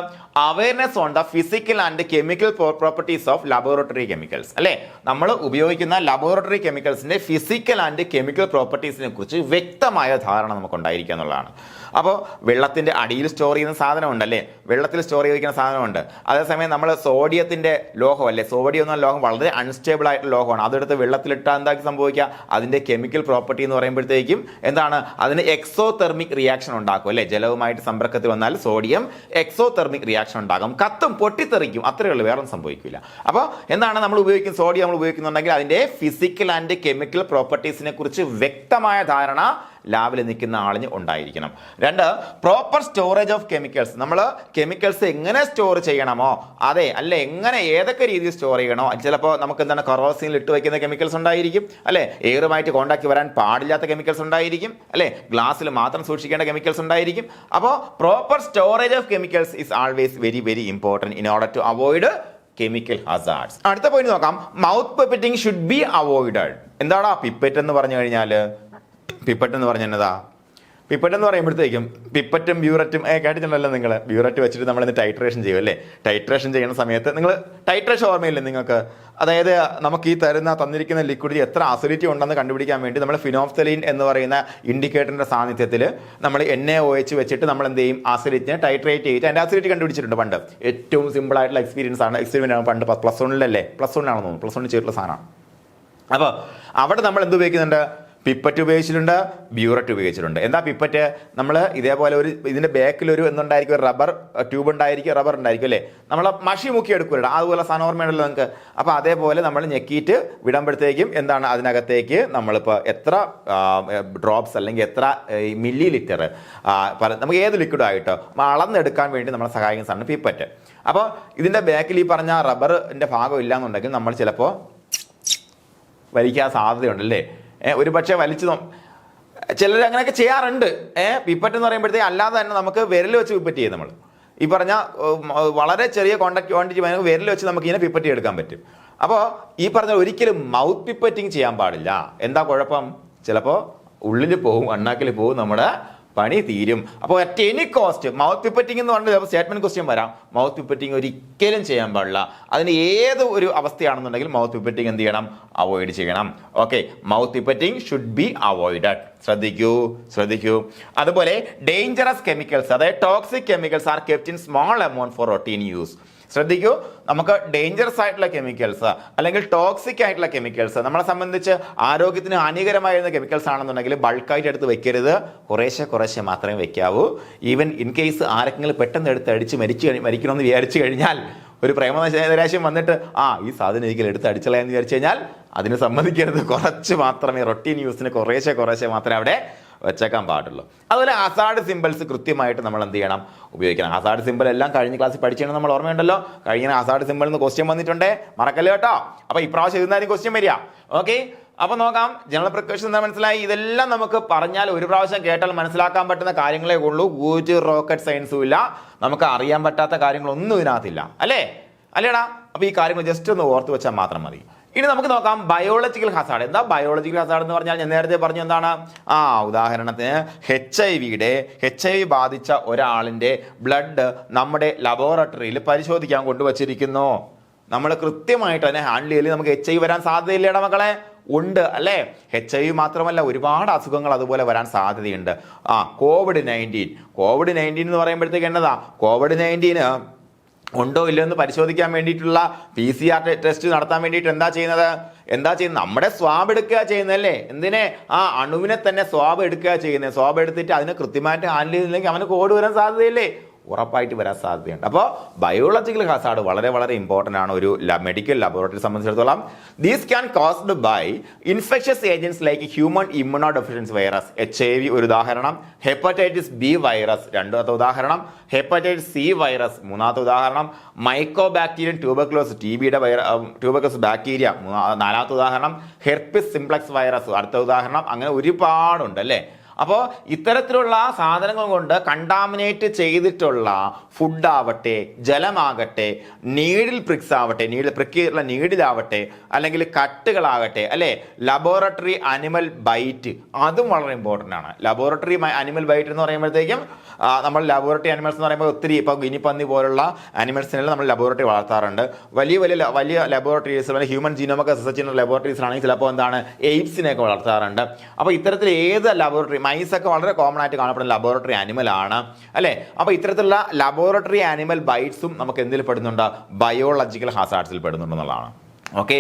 awareness on the physical and chemical properties of laboratory chemicals അല്ലേ? നമ്മൾ ഉപയോഗിക്കുന്ന ലബോറട്ടറി കെമിക്കൽസിന്റെ ഫിസിക്കൽ ആൻഡ് കെമിക്കൽ പ്രോപ്പർട്ടീസിനെ കുറിച്ച് വ്യക്തമായ ധാരണ നമുക്ക് ഉണ്ടായിരിക്കുക എന്നുള്ളതാണ്. അപ്പോൾ വെള്ളത്തിന്റെ അടിയിൽ സ്റ്റോർ ചെയ്യുന്ന സാധനം ഉണ്ടല്ലേ, വെള്ളത്തിൽ സ്റ്റോർ ചെയ്തിരിക്കുന്ന സാധനമുണ്ട്. അതേസമയം നമ്മൾ സോഡിയത്തിന്റെ ലോഹം അല്ലേ, സോഡിയം എന്ന ലോഹം വളരെ അൺസ്റ്റേബിൾ ആയിട്ടുള്ള ലോഹമാണ്. അതെടുത്ത് വെള്ളത്തിലിട്ടാൽ എന്താക്കി സംഭവിക്കുക, അതിന്റെ കെമിക്കൽ പ്രോപ്പർട്ടി എന്ന് പറയുമ്പോഴത്തേക്കും എന്താണ്, അതിന് എക്സോതെർമിക് റിയാക്ഷൻ ഉണ്ടാക്കും അല്ലേ? ജലവുമായിട്ട് സമ്പർക്കത്തിൽ വന്നാൽ സോഡിയം എക്സോതെർമിക് റിയാക്ഷൻ ഉണ്ടാകും, കത്തും, പൊട്ടിത്തെറിക്കും, അത്രയേ ഉള്ളൂ, വേറെ സംഭവിക്കില്ല. അപ്പോൾ എന്താണ് നമ്മൾ ഉപയോഗിക്കുന്ന സോഡിയം നമ്മൾ ഉപയോഗിക്കുന്നുണ്ടെങ്കിൽ അതിന്റെ ഫിസിക്കൽ ആൻഡ് കെമിക്കൽ പ്രോപ്പർട്ടീസിനെ കുറിച്ച് വ്യക്തമായ ധാരണ ലാബിൽ നിൽക്കുന്ന ആളിന് ഉണ്ടായിരിക്കണം. രണ്ട്, പ്രോപ്പർ സ്റ്റോറേജ് ഓഫ് കെമിക്കൽസ്. നമ്മൾ കെമിക്കൽസ് എങ്ങനെ സ്റ്റോർ ചെയ്യണമോ അതെ, അല്ലെ എങ്ങനെ ഏതൊക്കെ രീതിയിൽ സ്റ്റോർ ചെയ്യണോ. ചിലപ്പോൾ നമുക്ക് എന്താണ് കറോസിനിൽ ഇട്ട് വയ്ക്കുന്ന കെമിക്കൽസ് ഉണ്ടായിരിക്കും അല്ലെ, എയറുമായിട്ട് കോണ്ടാക്ട് വരാൻ പാടില്ലാത്ത കെമിക്കൽസ് ഉണ്ടായിരിക്കും അല്ലെ, ഗ്ലാസ്സിൽ മാത്രം സൂക്ഷിക്കേണ്ട കെമിക്കൽസ് ഉണ്ടായിരിക്കും. അപ്പോൾ proper storage of chemicals is always very important in order to avoid chemical hazards. അടുത്ത പോയിന്റ് നോക്കാം, mouth pipetting should be avoided. എന്താടാ പിപ്പറ്റ് എന്ന് പറഞ്ഞു കഴിഞ്ഞാൽ? പിപ്പറ്റ് എന്ന് പറഞ്ഞാൽ പിപ്പറ്റ് എന്ന് പറയുമ്പോഴത്തേക്കും പിപ്പറ്റും ബ്യൂററ്റും കേട്ടിട്ടുണ്ടല്ലോ നിങ്ങൾ. ബ്യൂററ്റ് വെച്ചിട്ട് നമ്മളിന്ന് ടൈട്രേഷൻ ചെയ്യും അല്ലേ? ടൈട്രേഷൻ ചെയ്യുന്ന സമയത്ത് നിങ്ങൾ ടൈട്രേഷൻ ഓർമ്മയില്ലേ നിങ്ങൾക്ക്? അതായത് നമുക്ക് ഈ തന്നിരിക്കുന്ന ലിക്വിഡിൽ എത്ര അസിഡിറ്റി ഉണ്ടെന്ന് കണ്ടുപിടിക്കാൻ വേണ്ടി നമ്മൾ ഫിനോഫ്തലീൻ എന്ന് പറയുന്ന ഇൻഡിക്കേറ്ററിന്റെ സാന്നിധ്യത്തിൽ നമ്മൾ NaOH വെച്ചിട്ട് നമ്മൾ എന്ത് ചെയ്യും, അസിഡിറ്റിനെ ടൈട്രേറ്റ് ചെയ്തിട്ട് അതിന്റെ അസിഡിറ്റി കണ്ടുപിടിച്ചിട്ടുണ്ട് പണ്ട്. ഏറ്റവും സിമ്പിൾ ആയിട്ടുള്ള എക്സ്പെരിമെന്റ് ആണ് പണ്ട് +1 +1 ആണെന്ന് തോന്നുന്നു, +1 ചെയ്തിട്ടുള്ള സാധനമാണ്. അപ്പോൾ അവിടെ നമ്മൾ എന്ത് ഉപയോഗിക്കുന്നുണ്ട്, പിപ്പറ്റ് ഉപയോഗിച്ചിട്ടുണ്ട്, ബ്യൂററ്റ് ഉപയോഗിച്ചിട്ടുണ്ട്. എന്താ പിപ്പറ്റ്? നമ്മൾ ഇതേപോലെ ഇതിന്റെ ബാക്കിൽ എന്തുണ്ടായിരിക്കും, ഒരു റബ്ബർ ട്യൂബ് ഉണ്ടായിരിക്കും, റബ്ബർ ഉണ്ടായിരിക്കും അല്ലേ, നമ്മൾ മഷി മുക്കി എടുക്കില്ല, അതുപോലെ സനോർമയുണ്ടല്ലോ നിങ്ങൾക്ക്. അപ്പോൾ അതേപോലെ നമ്മൾ ഞെക്കിയിട്ട് വിടുമ്പോഴത്തേക്കും എന്താണ് അതിനകത്തേക്ക് നമ്മളിപ്പോൾ എത്ര ഡ്രോപ്സ് അല്ലെങ്കിൽ എത്ര മില്ലി ലിറ്റർ നമുക്ക് ഏത് ലിക്വിഡ് ആയിട്ടോ അളന്നെടുക്കാൻ വേണ്ടി നമ്മളെ സഹായിക്കുന്ന സാധനം പിപ്പറ്റ്. അപ്പോൾ ഇതിന്റെ ബാക്കിൽ ഈ പറഞ്ഞ റബ്ബറിന്റെ ഭാഗം ഇല്ലാന്നുണ്ടെങ്കിൽ നമ്മൾ ചിലപ്പോൾ വലിക്കാൻ സാധ്യതയുണ്ടല്ലേ. ഒരു പക്ഷേ വലിച്ചു ചിലർ അങ്ങനെയൊക്കെ ചെയ്യാറുണ്ട്. പിപ്പറ്റ് എന്ന് പറയുമ്പോഴത്തേക്ക് അല്ലാതെ തന്നെ നമുക്ക് വിരൽ വെച്ച് പിപ്പറ്റ് ചെയ്യും. നമ്മൾ ഈ പറഞ്ഞ വളരെ ചെറിയ ക്വാണ്ടിറ്റി വേണമെങ്കിൽ വിരൽ വെച്ച് നമുക്ക് ഇതിനെ പിപ്പറ്റ് എടുക്കാൻ പറ്റും. അപ്പോൾ ഈ പറഞ്ഞ ഒരിക്കലും മൗത്ത് പിപ്പറ്റിങ് ചെയ്യാൻ പാടില്ല. എന്താ കുഴപ്പം? ചിലപ്പോൾ ഉള്ളിൽ പോവും, അണ്ണാക്കിൽ പോവും, നമ്മുടെ പണി തീരും. അപ്പോൾ at any cost mouth pipetting എന്ന് പറഞ്ഞാൽ സ്റ്റേറ്റ്മെന്റ് ക്വസ്റ്റ്യൻ വരാം. മൗത്ത് പിപ്പറ്റിംഗ് ഒരിക്കലും ചെയ്യാൻ പാടില്ല. അതിന് ഏത് ഒരു അവസ്ഥയാണെന്നുണ്ടെങ്കിൽ മൗത്ത് പിപ്പറ്റിംഗ് എന്ത് ചെയ്യണം? അവോയ്ഡ് ചെയ്യണം. Okay, mouth pipetting should be avoided. ശ്രദ്ധിക്കൂ. അതുപോലെ ഡേഞ്ചറസ് കെമിക്കൽസ്, അതായത് toxic chemicals are kept in small amount for routine use. ശ്രദ്ധിക്കൂ, നമുക്ക് ഡേഞ്ചറസ് ആയിട്ടുള്ള കെമിക്കൽസ് അല്ലെങ്കിൽ ടോക്സിക് ആയിട്ടുള്ള കെമിക്കൽസ് നമ്മളെ സംബന്ധിച്ച് ആരോഗ്യത്തിന് ഹാനികരമായിരുന്ന കെമിക്കൽസ് ആണെന്നുണ്ടെങ്കിൽ ബൾക്കായിട്ട് എടുത്ത് വെക്കരുത്. കുറേശ്ശെ മാത്രമേ വെക്കാവൂ. ഈവൻ ഇൻ കേസ് ആരെങ്കിലും പെട്ടെന്ന് എടുത്ത് അടിച്ച് മരിക്കണമെന്ന് വിചാരിച്ചു കഴിഞ്ഞാൽ, ഒരു പ്രേമനിരാശം വന്നിട്ട് ഈ സാധനം ഒരിക്കലും എടുത്ത് അടിച്ചളയെന്ന് വിചാരിച്ചു കഴിഞ്ഞാൽ അതിന് സമ്മതിക്കരുത്. കുറച്ച് മാത്രമേ, റൊട്ടീൻ യൂസിന് കുറേശ്ശെ മാത്രമേ അവിടെ വെച്ചേക്കാൻ പാടുള്ളൂ. അതുപോലെ ഹസാർഡ് സിമ്പിൾസ് കൃത്യമായിട്ട് നമ്മൾ എന്ത് ചെയ്യണം? ഉപയോഗിക്കണം. ഹസാർഡ് സിമ്പിൾ എല്ലാം കഴിഞ്ഞ ക്ലാസ്സിൽ പഠിച്ചാണ്, നമ്മൾ ഓർമ്മയുണ്ടല്ലോ. കഴിഞ്ഞ ഹസാർഡ് സിമ്പിൾ എന്ന് ക്വസ്റ്റ്യൻ വന്നിട്ടുണ്ട്, മറക്കല്ലോ കേട്ടോ. അപ്പൊ ഇപ്രാവശ്യം ഇരുന്നാലും ക്വസ്റ്റ്യൻ വരിക. ഓക്കെ, അപ്പൊ നോക്കാം. ജനറൽ പ്രിക്കോഷൻ എന്താ മനസ്സിലായി? ഇതെല്ലാം നമുക്ക് പറഞ്ഞാൽ ഒരു പ്രാവശ്യം കേട്ടാൽ മനസ്സിലാക്കാൻ പറ്റുന്ന കാര്യങ്ങളേ ഉള്ളൂ. ഒരു റോക്കറ്റ് സയൻസും ഇല്ല, നമുക്ക് അറിയാൻ പറ്റാത്ത കാര്യങ്ങളൊന്നും ഇതിനകത്തില്ല, അല്ലേടാ? അപ്പൊ ഈ കാര്യങ്ങൾ ജസ്റ്റ് ഒന്ന് ഓർത്ത് വെച്ചാൽ മാത്രം മതി. ഇനി നമുക്ക് നോക്കാം ബയോളജിക്കൽ ഹസാർഡ്. എന്താ ബയോളജിക്കൽ ഹസാർഡ് എന്ന് പറഞ്ഞാൽ? ഞാൻ നേരത്തെ പറഞ്ഞു എന്താണ്? ഉദാഹരണത്തിന് HIV ബാധിച്ച ഒരാളിന്റെ ബ്ലഡ് നമ്മുടെ ലബോറട്ടറിയിൽ പരിശോധിക്കാൻ കൊണ്ടുവച്ചിരിക്കുന്നു. നമ്മൾ കൃത്യമായിട്ട് തന്നെ ഹാൻഡിൽ ചെയ്യൽ നമുക്ക് HIV വരാൻ സാധ്യതയില്ലേടാ മക്കളെ? ഉണ്ട് അല്ലേ? HIV മാത്രമല്ല, ഒരുപാട് അസുഖങ്ങൾ അതുപോലെ വരാൻ സാധ്യതയുണ്ട്. കോവിഡ്-19 എന്ന് പറയുമ്പോഴത്തേക്ക് എന്നതാ? കോവിഡ്-19 ഉണ്ടോ ഇല്ലയോ എന്ന് പരിശോധിക്കാൻ വേണ്ടിയിട്ടുള്ള PCR ടെസ്റ്റ് നടത്താൻ വേണ്ടിയിട്ട് എന്താ ചെയ്യുന്നത്? നമ്മുടെ സ്വാബ് എടുക്കുക ചെയ്യുന്നതല്ലേ? എന്തിനെ? അണുവിനെ തന്നെ സ്വാബ് എടുക്കുക ചെയ്യുന്നത്. സ്വാബ് എടുത്തിട്ട് അതിനെ കൃത്യമായിട്ട് ഹാൻഡിൽ ചെയ്തില്ലെങ്കിൽ അവന് കോവിഡ് വരാൻ സാധ്യതയില്ലേ? ഉറപ്പായിട്ട് വരാൻ സാധ്യതയുണ്ട്. അപ്പോൾ ബയോളജിക്കൽ ഹസാർഡ് വളരെ ഇമ്പോർട്ടൻ്റ് ആണ് ഒരു മെഡിക്കൽ ലബോറട്ടറി സംബന്ധിച്ചിടത്തോളം. These can caused by infectious agents like human immunodeficiency virus, HIV ഒരു ഉദാഹരണം, ഹെപ്പറ്റൈറ്റിസ് B വൈറസ് രണ്ടാമത്തെ ഉദാഹരണം, ഹെപ്പറ്റൈറ്റിസ് C വൈറസ് മൂന്നാമത്തെ ഉദാഹരണം, മൈക്കോബാക്ടീരിയം ട്യൂബർക്കുലോസിസ് TBയുടെ ട്യൂബർക്കുലോസിസ് ബാക്ടീരിയ നാലാമത്തെ ഉദാഹരണം, ഹെർപ്പിസ് സിംപ്ലക്സ് വൈറസ് അടുത്ത ഉദാഹരണം. അങ്ങനെ ഒരുപാടുണ്ട് അല്ലേ? അപ്പോൾ ഇത്തരത്തിലുള്ള സാധനങ്ങൾ കൊണ്ട് കണ്ടാമിനേറ്റ് ചെയ്തിട്ടുള്ള ഫുഡാവട്ടെ, ജലമാകട്ടെ, നീഡിൽ പ്രിക്സ് ആവട്ടെ, നീഡിലാവട്ടെ, അല്ലെങ്കിൽ കട്ടുകളാകട്ടെ, അല്ലേ, ലബോറട്ടറി അനിമൽ ബൈറ്റ്, അതും വളരെ ഇമ്പോർട്ടൻ്റ് ആണ്. ലബോറട്ടറി അനിമൽ ബൈറ്റ് എന്ന് പറയുമ്പോഴത്തേക്കും നമ്മൾ ലബോറട്ടറി അനിമൽസ് എന്ന് പറയുമ്പോൾ ഒത്തിരി, ഇപ്പോൾ ഗിനിപ്പന്നി പോലുള്ള അനിമൽസിനെല്ലാം നമ്മൾ ലബോറട്ടറി വളർത്താറുണ്ട്. വലിയ ലബോറട്ടറീസ്, ഹ്യൂമൻ ജീനോമൊക്കെ റിസർച്ച് ചെയ്യുന്ന ലബോറട്ടറീസിലാണെങ്കിൽ ചിലപ്പോൾ എന്താണ് എയ്പ്സിനെയൊക്കെ വളർത്താറുണ്ട്. അപ്പോൾ ഇത്തരത്തിൽ ഏത് ലബോറട്ടറി, മൈസൊക്കെ വളരെ കോമൺ ആയിട്ട് കാണപ്പെടുന്ന ലബോറട്ടറി അനിമൽ ആണ്, അല്ലേ? അപ്പോൾ ഇത്തരത്തിലുള്ള ലബോറട്ടറി ആനിമൽ ബൈറ്റ്സും നമുക്ക് എന്തിൽ പെടുന്നുണ്ട്? ബയോളജിക്കൽ ഹസാർഡ്സിൽ പെടുന്നുണ്ടെന്നുള്ളതാണ്. ഓക്കെ,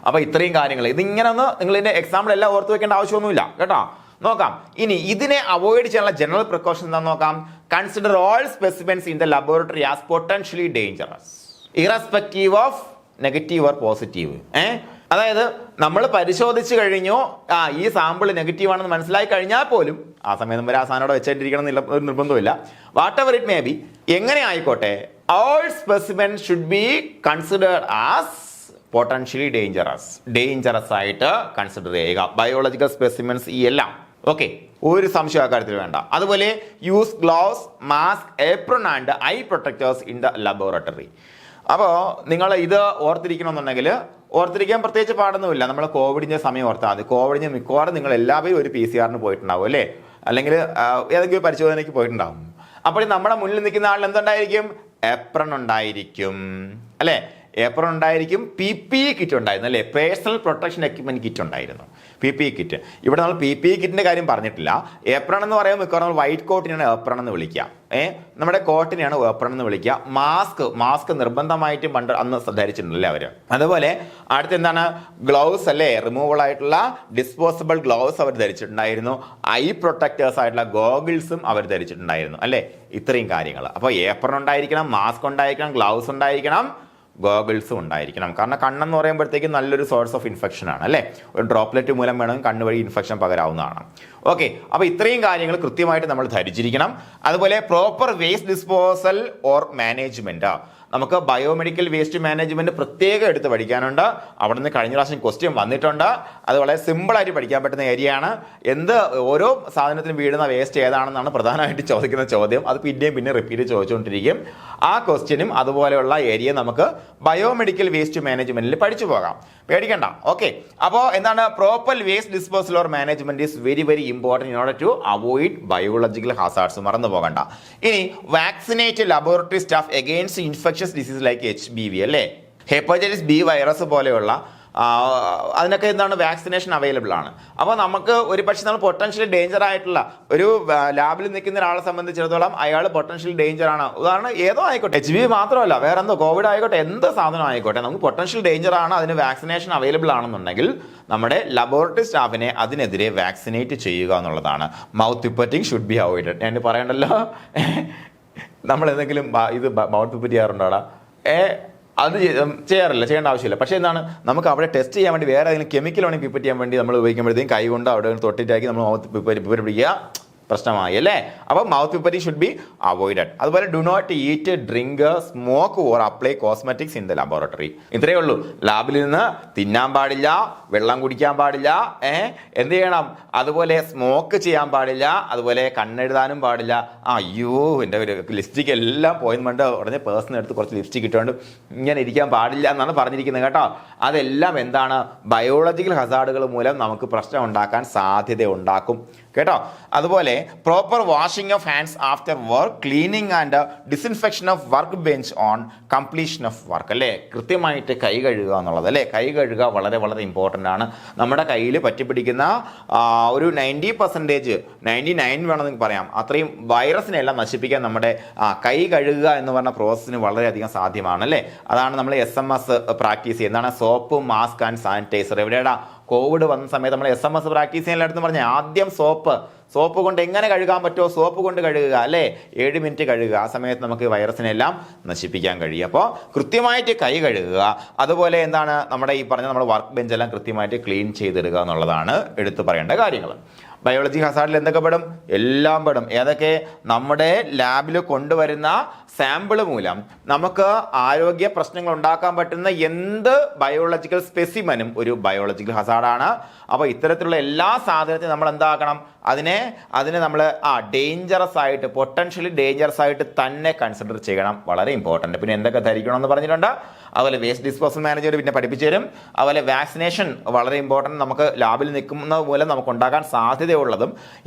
അപ്പോൾ ഇത്രയും കാര്യങ്ങൾ ഇതിങ്ങനെ ഒന്ന് നിങ്ങൾ ഇതിന്റെ എക്സാമ്പിൾ എല്ലാം ഓർത്ത് വെക്കേണ്ട ആവശ്യമൊന്നുമില്ല കേട്ടോ. നോക്കാം ഇനി ഇതിനെ അവോയ്ഡ് ചെയ്യാനുള്ള ജനറൽ പ്രിക്കോഷൻ എന്താണെന്ന് നോക്കാം. Consider all specimens in the laboratory as potentially dangerous irrespective of negative or positive. അതായത് നമ്മൾ പരിശോധിച്ച് കഴിഞ്ഞു, ഈ സാമ്പിൾ നെഗറ്റീവ് ആണെന്ന് മനസ്സിലായി കഴിഞ്ഞാൽ പോലും ആ സമയം വരെ ആ സാധനം വെച്ചേണ്ടിരിക്കണം എന്നുള്ള ഒരു നിർബന്ധമില്ല. What ever it may be, എങ്ങനെ ആയിക്കോട്ടെ, all specimen should be considered as potentially dangerous ആയിട്ട് കൺസിഡർ ചെയ്യുക. ബയോളജിക്കൽ സ്പെസിമെൻസ് ഈ എല്ലാം. ഓക്കെ, ഒരു സംശയം അക്കാര്യത്തിൽ വേണ്ട. അതുപോലെ use gloves, mask, apron and I protectors in the laboratory. അപ്പോൾ നിങ്ങൾ ഇത് ഓർത്തിരിക്കാൻ പ്രത്യേകിച്ച് പാടൊന്നുമില്ല. നമ്മൾ കോവിഡിൻ്റെ സമയം ഓർത്താൽ മതി. കോവിഡിന് മിക്കവാറും നിങ്ങൾ എല്ലാവരും ഒരു PCR പോയിട്ടുണ്ടാവും അല്ലേ, അല്ലെങ്കിൽ ഏതെങ്കിലും പരിശോധനയ്ക്ക് പോയിട്ടുണ്ടാവും. അപ്പോൾ നമ്മുടെ മുന്നിൽ നിൽക്കുന്ന ആളിൽ എന്തുണ്ടായിരിക്കും? ഏപ്രൺ ഉണ്ടായിരിക്കും അല്ലേ? ഏപ്രൺ ഉണ്ടായിരിക്കും, PPE കിറ്റ് ഉണ്ടായിരുന്നു അല്ലേ, പേഴ്സണൽ പ്രൊട്ടക്ഷൻ എക്യുപ്മെന്റ് കിറ്റ് ഉണ്ടായിരുന്നു, PPE കിറ്റ്. ഇവിടെ നമ്മൾ PPE കിറ്റിന്റെ കാര്യം പറഞ്ഞിട്ടില്ല. ഏപ്രൺ എന്ന് പറയുമ്പോൾ മിക്കവാറും നമ്മൾ വൈറ്റ് കോട്ടിനാണ് ഏപ്രൺ എന്ന് വിളിക്കുക, നമ്മുടെ കോട്ടിനെയാണ് ഏപ്രൺ എന്ന് വിളിക്കുക. മാസ്ക് നിർബന്ധമായിട്ടും പണ്ട് അന്ന് ധരിച്ചിട്ടുണ്ടല്ലേ അവർ. അതുപോലെ അടുത്ത് എന്താണ്, ഗ്ലൗസ് അല്ലേ, റിമൂവബിൾ ആയിട്ടുള്ള ഡിസ്പോസിബിൾ ഗ്ലൗസ് അവർ ധരിച്ചിട്ടുണ്ടായിരുന്നു. ഐ പ്രൊട്ടക്ടേഴ്സ് ആയിട്ടുള്ള ഗോഗിൾസും അവർ ധരിച്ചിട്ടുണ്ടായിരുന്നു അല്ലേ. ഇത്രയും കാര്യങ്ങൾ. അപ്പോൾ ഏപ്രൺ ഉണ്ടായിരിക്കണം, മാസ്ക് ഉണ്ടായിരിക്കണം, ഗ്ലൗസ് ഉണ്ടായിരിക്കണം, ഗോഗിൾസും ഉണ്ടായിരിക്കണം. കാരണം കണ്ണെന്ന് പറയുമ്പോഴത്തേക്കും നല്ലൊരു സോഴ്സ് ഓഫ് ഇൻഫെക്ഷൻ ആണ് അല്ലേ. ഒരു ഡ്രോപ്ലെറ്റ് മൂലം വേണമെങ്കിൽ കണ്ണ് വഴി ഇൻഫെക്ഷൻ പകരാവുന്നതാണ്. ഓക്കെ, അപ്പോൾ ഇത്രയും കാര്യങ്ങൾ കൃത്യമായിട്ട് നമ്മൾ ധരിച്ചിരിക്കണം. അതുപോലെ proper waste disposal or management, നമുക്ക് ബയോമെഡിക്കൽ വേസ്റ്റ് മാനേജ്മെന്റ് പ്രത്യേകം എടുത്ത് പഠിക്കാനുണ്ട്. അവിടെ നിന്ന് കഴിഞ്ഞ പ്രാവശ്യം ക്വസ്റ്റ്യൻ വന്നിട്ടുണ്ട്. അത് വളരെ സിമ്പിളായിട്ട് പഠിക്കാൻ പറ്റുന്ന ഏരിയയാണ്. ഓരോ സാധനത്തിനും വീഴുന്ന വേസ്റ്റ് ഏതാണെന്നാണ് പ്രധാനമായിട്ട് ചോദിക്കുന്ന ചോദ്യം. അത് പിന്നെ റിപ്പീറ്റ് ചോദിച്ചുകൊണ്ടിരിക്കും. ആ ക്വസ്റ്റ്യനും അതുപോലെയുള്ള ഏരിയ നമുക്ക് ബയോമെഡിക്കൽ വേസ്റ്റ് മാനേജ്മെന്റിൽ പഠിച്ചു പോകാം, പേടിക്കണ്ട. ഓക്കെ, അപ്പോൾ എന്താണ്, proper waste disposal or management is very very important in order to avoid biological hazards. മറന്നു പോകണ്ട. ഇനി vaccinate laboratory staff against infectious disease like HBV അല്ലേ, ഹെപ്പറ്റൈറ്റിസ് B വൈറസ് പോലെയുള്ള അതിനൊക്കെ എന്താണ്, വാക്സിനേഷൻ അവൈലബിൾ ആണ്. അപ്പോൾ നമുക്ക് ഒരു പക്ഷേ നമ്മൾ പൊട്ടൻഷ്യലി ഡേഞ്ചർ ആയിട്ടുള്ള ഒരു ലാബിൽ നിൽക്കുന്ന ഒരാളെ സംബന്ധിച്ചിടത്തോളം അയാൾ പൊട്ടൻഷ്യലി ഡേഞ്ചർ ആണ്. ഉദാഹരണം ഏതോ ആയിക്കോട്ടെ, HBV മാത്രമല്ല, വേറെ എന്തോ കോവിഡ് ആയിക്കോട്ടെ, എന്ത് സാധനം ആയിക്കോട്ടെ, നമുക്ക് പൊട്ടൻഷ്യൽ ഡേഞ്ചർ ആണ്, അതിന് വാക്സിനേഷൻ അവൈലബിൾ ആണെന്നുണ്ടെങ്കിൽ നമ്മുടെ ലബോറട്ടറി സ്റ്റാഫിനെ അതിനെതിരെ വാക്സിനേറ്റ് ചെയ്യുക എന്നുള്ളതാണ്. Mouth pipetting should be avoided. ഞാൻ പറയണ്ടല്ലോ, നമ്മൾ എന്തെങ്കിലും ഇത് മൗത്ത് പിപ്പറ്റ് ചെയ്യാറുണ്ടോടാ? അത് ചെയ്യാറില്ല, ചെയ്യേണ്ട ആവശ്യമില്ല. പക്ഷേ എന്താണ്, നമുക്ക് അവിടെ ടെസ്റ്റ് ചെയ്യാൻ വേണ്ടി വേറെ ഏതെങ്കിലും കെമിക്കൽ വേണമെങ്കിൽ പിപ്പറ്റ് ചെയ്യാൻ വേണ്ടി നമ്മൾ ഉപയോഗിക്കുമ്പോഴത്തേക്കും കൈ കൊണ്ട് അവിടെ തൊട്ടിട്ടാക്കി നമ്മൾ മൗത്ത് പിപ്പറ്റ് പിടിക്കുക, പ്രശ്നമായി അല്ലേ. അപ്പോൾ mouth pipetting should be avoided. അതുപോലെ do not eat, drink, smoke or apply cosmetics in the laboratory. ഇത്രയേ ഉള്ളൂ. ലാബിൽ നിന്ന് തിന്നാൻ പാടില്ല, വെള്ളം കുടിക്കാൻ പാടില്ല, എന്ത് ചെയ്യണം, അതുപോലെ സ്മോക്ക് ചെയ്യാൻ പാടില്ല, അതുപോലെ കണ്ണെഴുതാനും പാടില്ല. അയ്യോ, എൻ്റെ ഒരു ലിപ്സ്റ്റിക് എല്ലാം പോയിന്റ് ഉടനെ പേഴ്സൺ എടുത്ത് കുറച്ച് ലിപ്സ്റ്റിക് ഇട്ടുകൊണ്ട് ഇങ്ങനെ ഇരിക്കാൻ പാടില്ല എന്നാണ് പറഞ്ഞിരിക്കുന്നത് കേട്ടോ. അതെല്ലാം എന്താണ്, ബയോളജിക്കൽ ഹസാർഡുകൾ മൂലം നമുക്ക് പ്രശ്നം ഉണ്ടാക്കാൻ സാധ്യത ഉണ്ടാക്കും കേട്ടോ. അതുപോലെ proper washing of hands after work, cleaning and disinfection of work bench on completion of work അല്ലേ. കൃത്യമായിട്ട് കൈ കഴുകുക എന്നുള്ളത് അല്ലേ, കൈ കഴുകുക വളരെ വളരെ ഇമ്പോർട്ടൻ്റ് ആണ്. നമ്മുടെ കയ്യിൽ പറ്റിപ്പിടിക്കുന്ന ഒരു 90%, 99 വേണമെന്ന് പറയാം, അത്രയും വൈറസിനെല്ലാം നശിപ്പിക്കാൻ നമ്മുടെ കൈ കഴുകുക എന്ന് പറഞ്ഞ പ്രോസസ്സിന് വളരെയധികം സാധ്യമാണ് അല്ലേ. അതാണ് നമ്മൾ SMS പ്രാക്ടീസ് ചെയ്യുന്നത്. എന്താണ്, സോപ്പ്, മാസ്ക് ആൻഡ് സാനിറ്റൈസർ. എവിടെയാടാ കോവിഡ് വന്ന സമയത്ത് നമ്മൾ SMS പ്രാക്ടീസ് ചെയ്യാൻ പറഞ്ഞാൽ ആദ്യം സോപ്പ് കൊണ്ട് എങ്ങനെ കഴുകാൻ പറ്റുമോ സോപ്പ് കൊണ്ട് കഴുകുക അല്ലേ, 7 മിനിറ്റ് കഴുകുക. ആ സമയത്ത് നമുക്ക് വൈറസിനെല്ലാം നശിപ്പിക്കാൻ കഴിയും. അപ്പോൾ കൃത്യമായിട്ട് കൈ കഴുകുക. അതുപോലെ എന്താണ്, നമ്മുടെ ഈ പറഞ്ഞ നമ്മുടെ വർക്ക് ബെഞ്ചെല്ലാം കൃത്യമായിട്ട് ക്ലീൻ ചെയ്തിടുക എന്നുള്ളതാണ് എടുത്തു പറയേണ്ട കാര്യങ്ങൾ. ബയോളജി ഹസാർഡിൽ എന്തൊക്കെ പെടും? എല്ലാം പെടും. ഏതൊക്കെ? നമ്മുടെ ലാബിൽ കൊണ്ടുവരുന്ന സാമ്പിൾ മൂലം നമുക്ക് ആരോഗ്യ പ്രശ്നങ്ങൾ ഉണ്ടാക്കാൻ പറ്റുന്ന എന്ത് ബയോളജിക്കൽ സ്പെസിമനും ഒരു ബയോളജിക്കൽ ഹസാർഡാണ്. അപ്പോൾ ഇത്തരത്തിലുള്ള എല്ലാ സാധനത്തിനും നമ്മൾ എന്താക്കണം, അതിനെ നമ്മൾ ഡേഞ്ചറസ് ആയിട്ട്, പൊട്ടൻഷ്യലി ഡേഞ്ചറസ് ആയിട്ട് തന്നെ കൺസിഡർ ചെയ്യണം. വളരെ ഇമ്പോർട്ടൻറ്റ്. പിന്നെ എന്തൊക്കെ ധരിക്കണം എന്ന് പറഞ്ഞിട്ടുണ്ട്. അതുപോലെ വേസ്റ്റ് ഡിസ്പോസൽ മാനേജർ പിന്നെ പഠിപ്പിച്ചു തരും. അതുപോലെ വാക്സിനേഷൻ വളരെ ഇമ്പോർട്ടൻറ്റ്. നമുക്ക് ലാബിൽ നിൽക്കുന്ന മൂലം നമുക്ക് ഉണ്ടാകാൻ സാധ്യതയുള്ളതും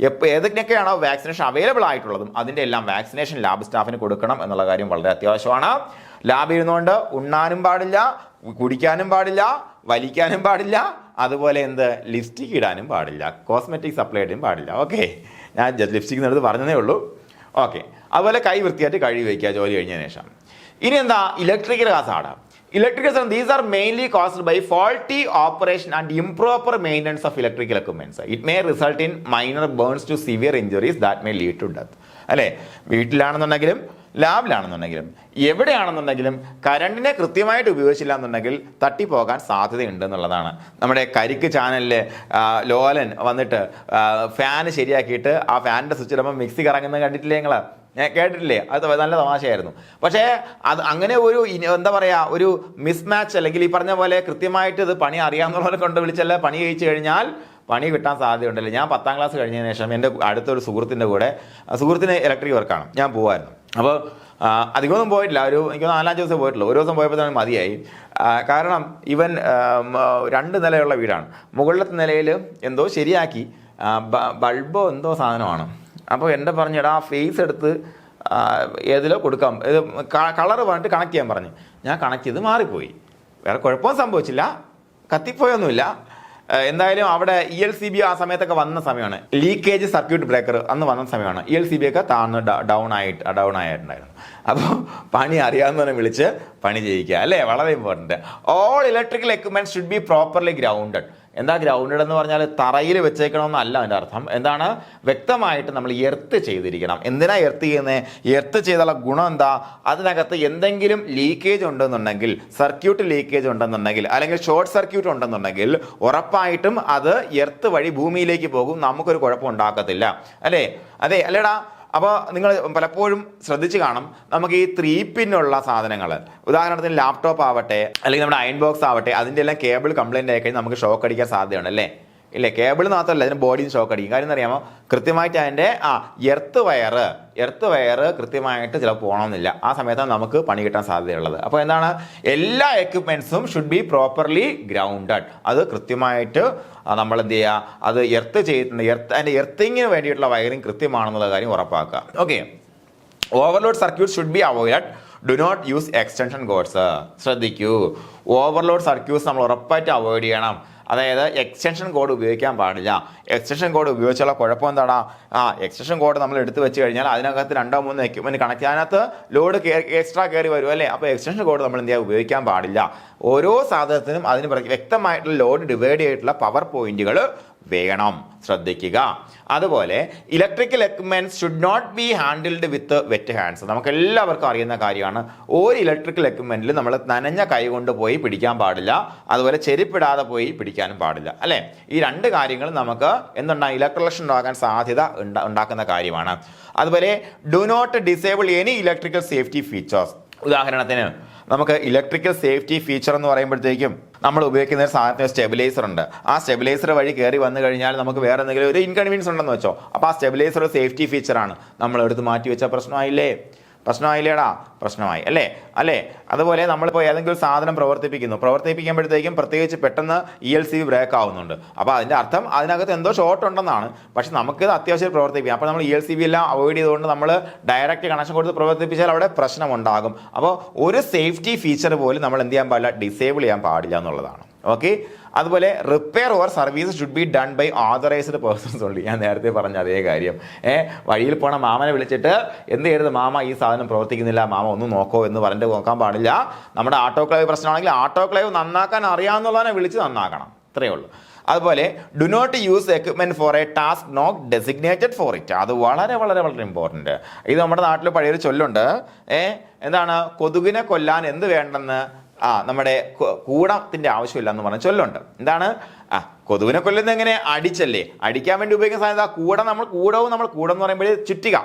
ഏതൊക്കെയാണോ വാക്സിനേഷൻ അവൈലബിൾ ആയിട്ടുള്ളതും അതിൻ്റെ എല്ലാം വാക്സിനേഷൻ ലാബ് സ്റ്റാഫിന് കൊടുക്കണം എന്നുള്ള കാര്യം വളരെ അത്യാവശ്യമാണ്. ലാബിൽ ഇരുന്നുകൊണ്ട് ഉണ്ണാനും പാടില്ല, കുടിക്കാനും പാടില്ല, വലിക്കാനും പാടില്ല, അതുപോലെ ലിപ്സ്റ്റിക് ഇടാനും പാടില്ല, കോസ്മെറ്റിക്സ് അപ്ലൈ ചെയ്യാനും പാടില്ല. ഓക്കെ, ഞാൻ ലിപ്സ്റ്റിക് എടുത്ത് പറഞ്ഞതേ ഉള്ളൂ. ഓക്കെ, അതുപോലെ കൈ വൃത്തിയായിട്ട് കഴുകി വയ്ക്കുക ജോലി കഴിഞ്ഞതിന് ശേഷം. ഇനി electrical Hazard. Electrical, these are mainly caused by faulty operation and improper maintenance of electrical equipments. It may result in minor burns to severe injuries that may lead to death. അല്ലേ, വീട്ടിലാണെന്നുണ്ടെങ്കിലും ലാബിലാണെന്നുണ്ടെങ്കിലും എവിടെയാണെന്നുണ്ടെങ്കിലും കറണ്ടിനെ കൃത്യമായിട്ട് ഉപയോഗിച്ചില്ല എന്നുണ്ടെങ്കിൽ തട്ടിപ്പോകാൻ സാധ്യതയുണ്ട് എന്നുള്ളതാണ്. നമ്മുടെ കരിക്ക് ചാനലിൽ ലോലൻ വന്നിട്ട് ഫാൻ ശരിയാക്കിയിട്ട് ആ ഫാനിൻ്റെ സ്വിച്ച് ഇടുമ്പോൾ മിക്സി കറങ്ങുന്നത് കണ്ടിട്ടില്ലേ നിങ്ങൾ? ഞാൻ കേട്ടിട്ടില്ലേ? അത് നല്ല തമാശയായിരുന്നു. പക്ഷേ അത് അങ്ങനെ ഒരു ഒരു മിസ്മാച്ച്, അല്ലെങ്കിൽ ഈ പറഞ്ഞ പോലെ കൃത്യമായിട്ട് ഇത് പണി അറിയാവുന്നവരെ കൊണ്ട് വിളിച്ചല്ല പണി കഴിച്ചു കഴിഞ്ഞാൽ പണി കിട്ടാൻ സാധ്യതയുണ്ടല്ലോ. ഞാൻ 10ാം ക്ലാസ് കഴിഞ്ഞതിന് ശേഷം എൻ്റെ അടുത്തൊരു സുഹൃത്തിൻ്റെ കൂടെ, സുഹൃത്തിന് ഇലക്ട്രിക് വർക്കാണ്, ഞാൻ പോകുമായിരുന്നു. അപ്പോൾ അധികമൊന്നും പോയിട്ടില്ല, എനിക്ക് 4-5 ദിവസം പോയിട്ടുള്ളൂ. ഒരു ദിവസം പോയപ്പോൾ തന്നെ മതിയായി. കാരണം ഇവൻ 2 നിലയുള്ള വീടാണ്. മുകളിലത്തെ നിലയിൽ എന്തോ ശരിയാക്കി, ബൾബോ എന്തോ സാധനമാണ്. അപ്പോൾ എൻ്റെ പറഞ്ഞിടാ ഫേസ് എടുത്ത് ഏതിലോ കൊടുക്കാം, ഇത് കളർ പറഞ്ഞിട്ട് കണക്ട് ചെയ്യാൻ പറഞ്ഞു. ഞാൻ കണക്ട് ചെയ്ത് മാറിപ്പോയി. വേറെ കുഴപ്പമൊന്നും സംഭവിച്ചില്ല, കത്തിപ്പോയൊന്നുമില്ല. എന്തായാലും അവിടെ ELCB ആ സമയത്തൊക്കെ വന്ന സമയമാണ്, ലീക്കേജ് സർക്യൂട്ട് ബ്രേക്കർ അന്ന് വന്ന സമയമാണ്. ELCB ഒക്കെ താഴ്ന്ന് ഡൗൺ ആയിട്ടുണ്ടായിരുന്നു. അപ്പോൾ പണി അറിയാവുന്നവരെ വിളിച്ച് പണി ചെയ്യിക്കുക അല്ലേ, വളരെ important. All electrical equipments should be properly grounded. എന്താ ഗ്രൗണ്ടഡ് എന്ന് പറഞ്ഞാൽ തറയിൽ വെച്ചേക്കണമെന്നല്ല അതിൻ്റെ അർത്ഥം. എന്താണ്, വ്യക്തമായിട്ട് നമ്മൾ എർത്ത് ചെയ്തിരിക്കണം. എന്തിനാ എർത്ത് ചെയ്യുന്നത്? എർത്ത് ചെയ്തുള്ള ഗുണം എന്താ, അതിനകത്ത് എന്തെങ്കിലും ലീക്കേജ് ഉണ്ടെന്നുണ്ടെങ്കിൽ, സർക്യൂട്ട് ലീക്കേജ് ഉണ്ടെന്നുണ്ടെങ്കിൽ, അല്ലെങ്കിൽ ഷോർട്ട് സർക്യൂട്ട് ഉണ്ടെന്നുണ്ടെങ്കിൽ ഉറപ്പായിട്ടും അത് എർത്ത് വഴി ഭൂമിയിലേക്ക് പോകും, നമുക്കൊരു കുഴപ്പം ഉണ്ടാക്കത്തില്ല അല്ലേ. അതെ അല്ലേടാ. അപ്പോൾ നിങ്ങൾ പലപ്പോഴും ശ്രദ്ധിച്ച് കാണും, നമുക്ക് ഈ 3 പിന്നുള്ള സാധനങ്ങൾ, ഉദാഹരണത്തിന് ലാപ്ടോപ്പ് ആവട്ടെ അല്ലെങ്കിൽ നമ്മുടെ അയൺ ബോക്സ് ആവട്ടെ, അതിൻ്റെ എല്ലാം കേബിൾ കംപ്ലൈൻ്റ് ആയിക്കഴിഞ്ഞാൽ നമുക്ക് ഷോക്ക് അടിക്കാൻ സാധ്യതയുണ്ട് അല്ലേ. ഇല്ലേ, കേബിൾ മാത്രമല്ല അതിന് ബോഡിയും ഷോക്ക് അടിക്കും. കാര്യം എന്നറിയാമോ, കൃത്യമായിട്ട് അതിൻ്റെ എർത്ത് വയർ കൃത്യമായിട്ട് ചിലപ്പോൾ പോകണമെന്നില്ല. ആ സമയത്താണ് നമുക്ക് പണി കിട്ടാൻ സാധ്യതയുള്ളത്. അപ്പോൾ എന്താണ്, എല്ലാ എക്യുപ്മെൻറ്റ്സും ഷുഡ് ബി പ്രോപ്പർലി ഗ്രൗണ്ടഡ്. അത് കൃത്യമായിട്ട് നമ്മൾ എന്ത് ചെയ്യുക, അത് എർത്ത് ചെയ്തിട്ടുണ്ട്, അതിൻ്റെ എർത്തിങ്ങിന് വേണ്ടിയിട്ടുള്ള വയറിങ് കൃത്യമാണെന്നുള്ള കാര്യം ഉറപ്പാക്കുക. Okay, overload circuit should be avoided. Do not use extension cords. ശ്രദ്ധിക്കൂ, ഓവർലോഡ് സർക്യൂട്ട്സ് നമ്മൾ ഉറപ്പായിട്ട് അവോയ്ഡ് ചെയ്യണം. അതായത് എക്സ്റ്റൻഷൻ കോഡ് ഉപയോഗിക്കാൻ പാടില്ല. എക്സ്റ്റൻഷൻ കോഡ് ഉപയോഗിച്ചുള്ള കുഴപ്പം എന്താടാ, എക്സ്റ്റൻഷൻ കോഡ് നമ്മൾ എടുത്ത് വെച്ച് കഴിഞ്ഞാൽ അതിനകത്ത് 2-3 എക്യുപ്മെന്റ് കണക്ട്, അതിനകത്ത് ലോഡ് എക്സ്ട്രാ കയറി വരും അല്ലേ. അപ്പോൾ എക്സ്റ്റൻഷൻ കോഡ് നമ്മൾ എന്ത് ചെയ്യുക, ഉപയോഗിക്കാൻ പാടില്ല. ഓരോ സാധനത്തിനും അതിന് വ്യക്തമായിട്ടുള്ള ലോഡ് ഡിവൈഡ് ചെയ്തിട്ടുള്ള പവർ പോയിന്റുകൾ വേണം, ശ്രദ്ധിക്കുക. അതുപോലെ electrical equipments should not be handled with wet hands. നമുക്ക് എല്ലാവർക്കും അറിയുന്ന കാര്യമാണ്, ഒരു ഇലക്ട്രിക്കൽ എക്യുപ്മെന്റിൽ നമ്മൾ നനഞ്ഞ കൈ കൊണ്ട് പോയി പിടിക്കാൻ പാടില്ല, അതുപോലെ ചെരുപ്പിടാതെ പോയി പിടിക്കാനും പാടില്ല അല്ലേ. ഈ 2 കാര്യങ്ങൾ നമുക്ക് എന്തുണ്ടാകും, ഇലക്ട്രിലേഷൻ ഉണ്ടാകാൻ സാധ്യത ഉണ്ടാക്കുന്ന കാര്യമാണ്. അതുപോലെ do not disable any electrical safety features. ഉദാഹരണത്തിന് നമുക്ക് ഇലക്ട്രിക്കൽ സേഫ്റ്റി ഫീച്ചർ എന്ന് പറയുമ്പോഴത്തേക്കും നമ്മൾ ഉപയോഗിക്കുന്ന ഒരു സാധനത്തിന് സ്റ്റെബിലൈസർ ഉണ്ട്. ആ സ്റ്റെബിലൈസർ വഴി കയറി വന്നു കഴിഞ്ഞാൽ നമുക്ക് വേറെ എന്തെങ്കിലും ഒരു ഇൻകൺവീനിയൻസ് ഉണ്ടെന്ന് വെച്ചോ, അപ്പോൾ ആ സ്റ്റെബിലൈസർ സേഫ്റ്റി ഫീച്ചറാണ്, നമ്മൾ എടുത്ത് മാറ്റി വെച്ചാൽ പ്രശ്നമായില്ലേടാ, പ്രശ്നമായി അല്ലേ. അതുപോലെ നമ്മളിപ്പോൾ ഏതെങ്കിലും സാധനം പ്രവർത്തിപ്പിക്കുമ്പോഴത്തേക്കും പ്രത്യേകിച്ച് പെട്ടെന്ന് ELCB ബ്രേക്ക് ആവുന്നുണ്ട്. അപ്പോൾ അതിൻ്റെ അർത്ഥം അതിനകത്ത് എന്തോ ഷോർട്ട് ഉണ്ടെന്നാണ്. പക്ഷെ നമുക്കിത് അത്യാവശ്യം പ്രവർത്തിപ്പിക്കാം. അപ്പോൾ നമ്മൾ ELCB എല്ലാം അവോയ്ഡ് ചെയ്തുകൊണ്ട് നമ്മൾ ഡയറക്റ്റ് കണക്ഷൻ കൊടുത്ത് പ്രവർത്തിപ്പിച്ചാൽ അവിടെ പ്രശ്നമുണ്ടാകും. അപ്പോൾ ഒരു സേഫ്റ്റി ഫീച്ചർ പോലും നമ്മൾ എന്ത് ചെയ്യാൻ പാടില്ല, ഡിസേബിൾ ചെയ്യാൻ പാടില്ല എന്നുള്ളതാണ്. ഓക്കെ, അതുപോലെ repair or service should be done by authorised persons only. ഞാൻ നേരത്തെ പറഞ്ഞ അതേ കാര്യം. വഴിയിൽ പോണ മാമനെ വിളിച്ചിട്ട് എന്ത് ചെയ്യരുത്, മാമ ഈ സാധനം പ്രവർത്തിക്കുന്നില്ല, മാമ ഒന്ന് നോക്കോ എന്ന് പറഞ്ഞിട്ട് നോക്കാൻ പാടില്ല. നമ്മുടെ ഓട്ടോക്ലേവ് പ്രശ്നമാണെങ്കിൽ ഓട്ടോക്ലേവ് നന്നാക്കാൻ അറിയാവുന്നതിനെ വിളിച്ച് നന്നാക്കണം, ഇത്രയേ ഉള്ളൂ. അതുപോലെ do not use equipment for a task not designated for it. അത് വളരെ വളരെ വളരെ ഇമ്പോർട്ടൻറ്റ്. ഇത് നമ്മുടെ നാട്ടിൽ പഴയൊരു ചൊല്ലുണ്ട്, എന്താണ്, കൊതുകിനെ കൊല്ലാൻ എന്ത് വേണ്ടെന്ന് നമ്മുടെ കൂടത്തിൻ്റെ ആവശ്യമില്ല എന്ന് പറഞ്ഞ ചൊല്ലുണ്ട്. എന്താണ്, കൊതുവിനെ കൊല്ലുന്നത് എങ്ങനെ, അടിച്ചല്ലേ, അടിക്കാൻ വേണ്ടി ഉപയോഗിക്കുന്ന സാധനം കൂടം എന്ന് പറയുമ്പോൾ ചുറ്റിക,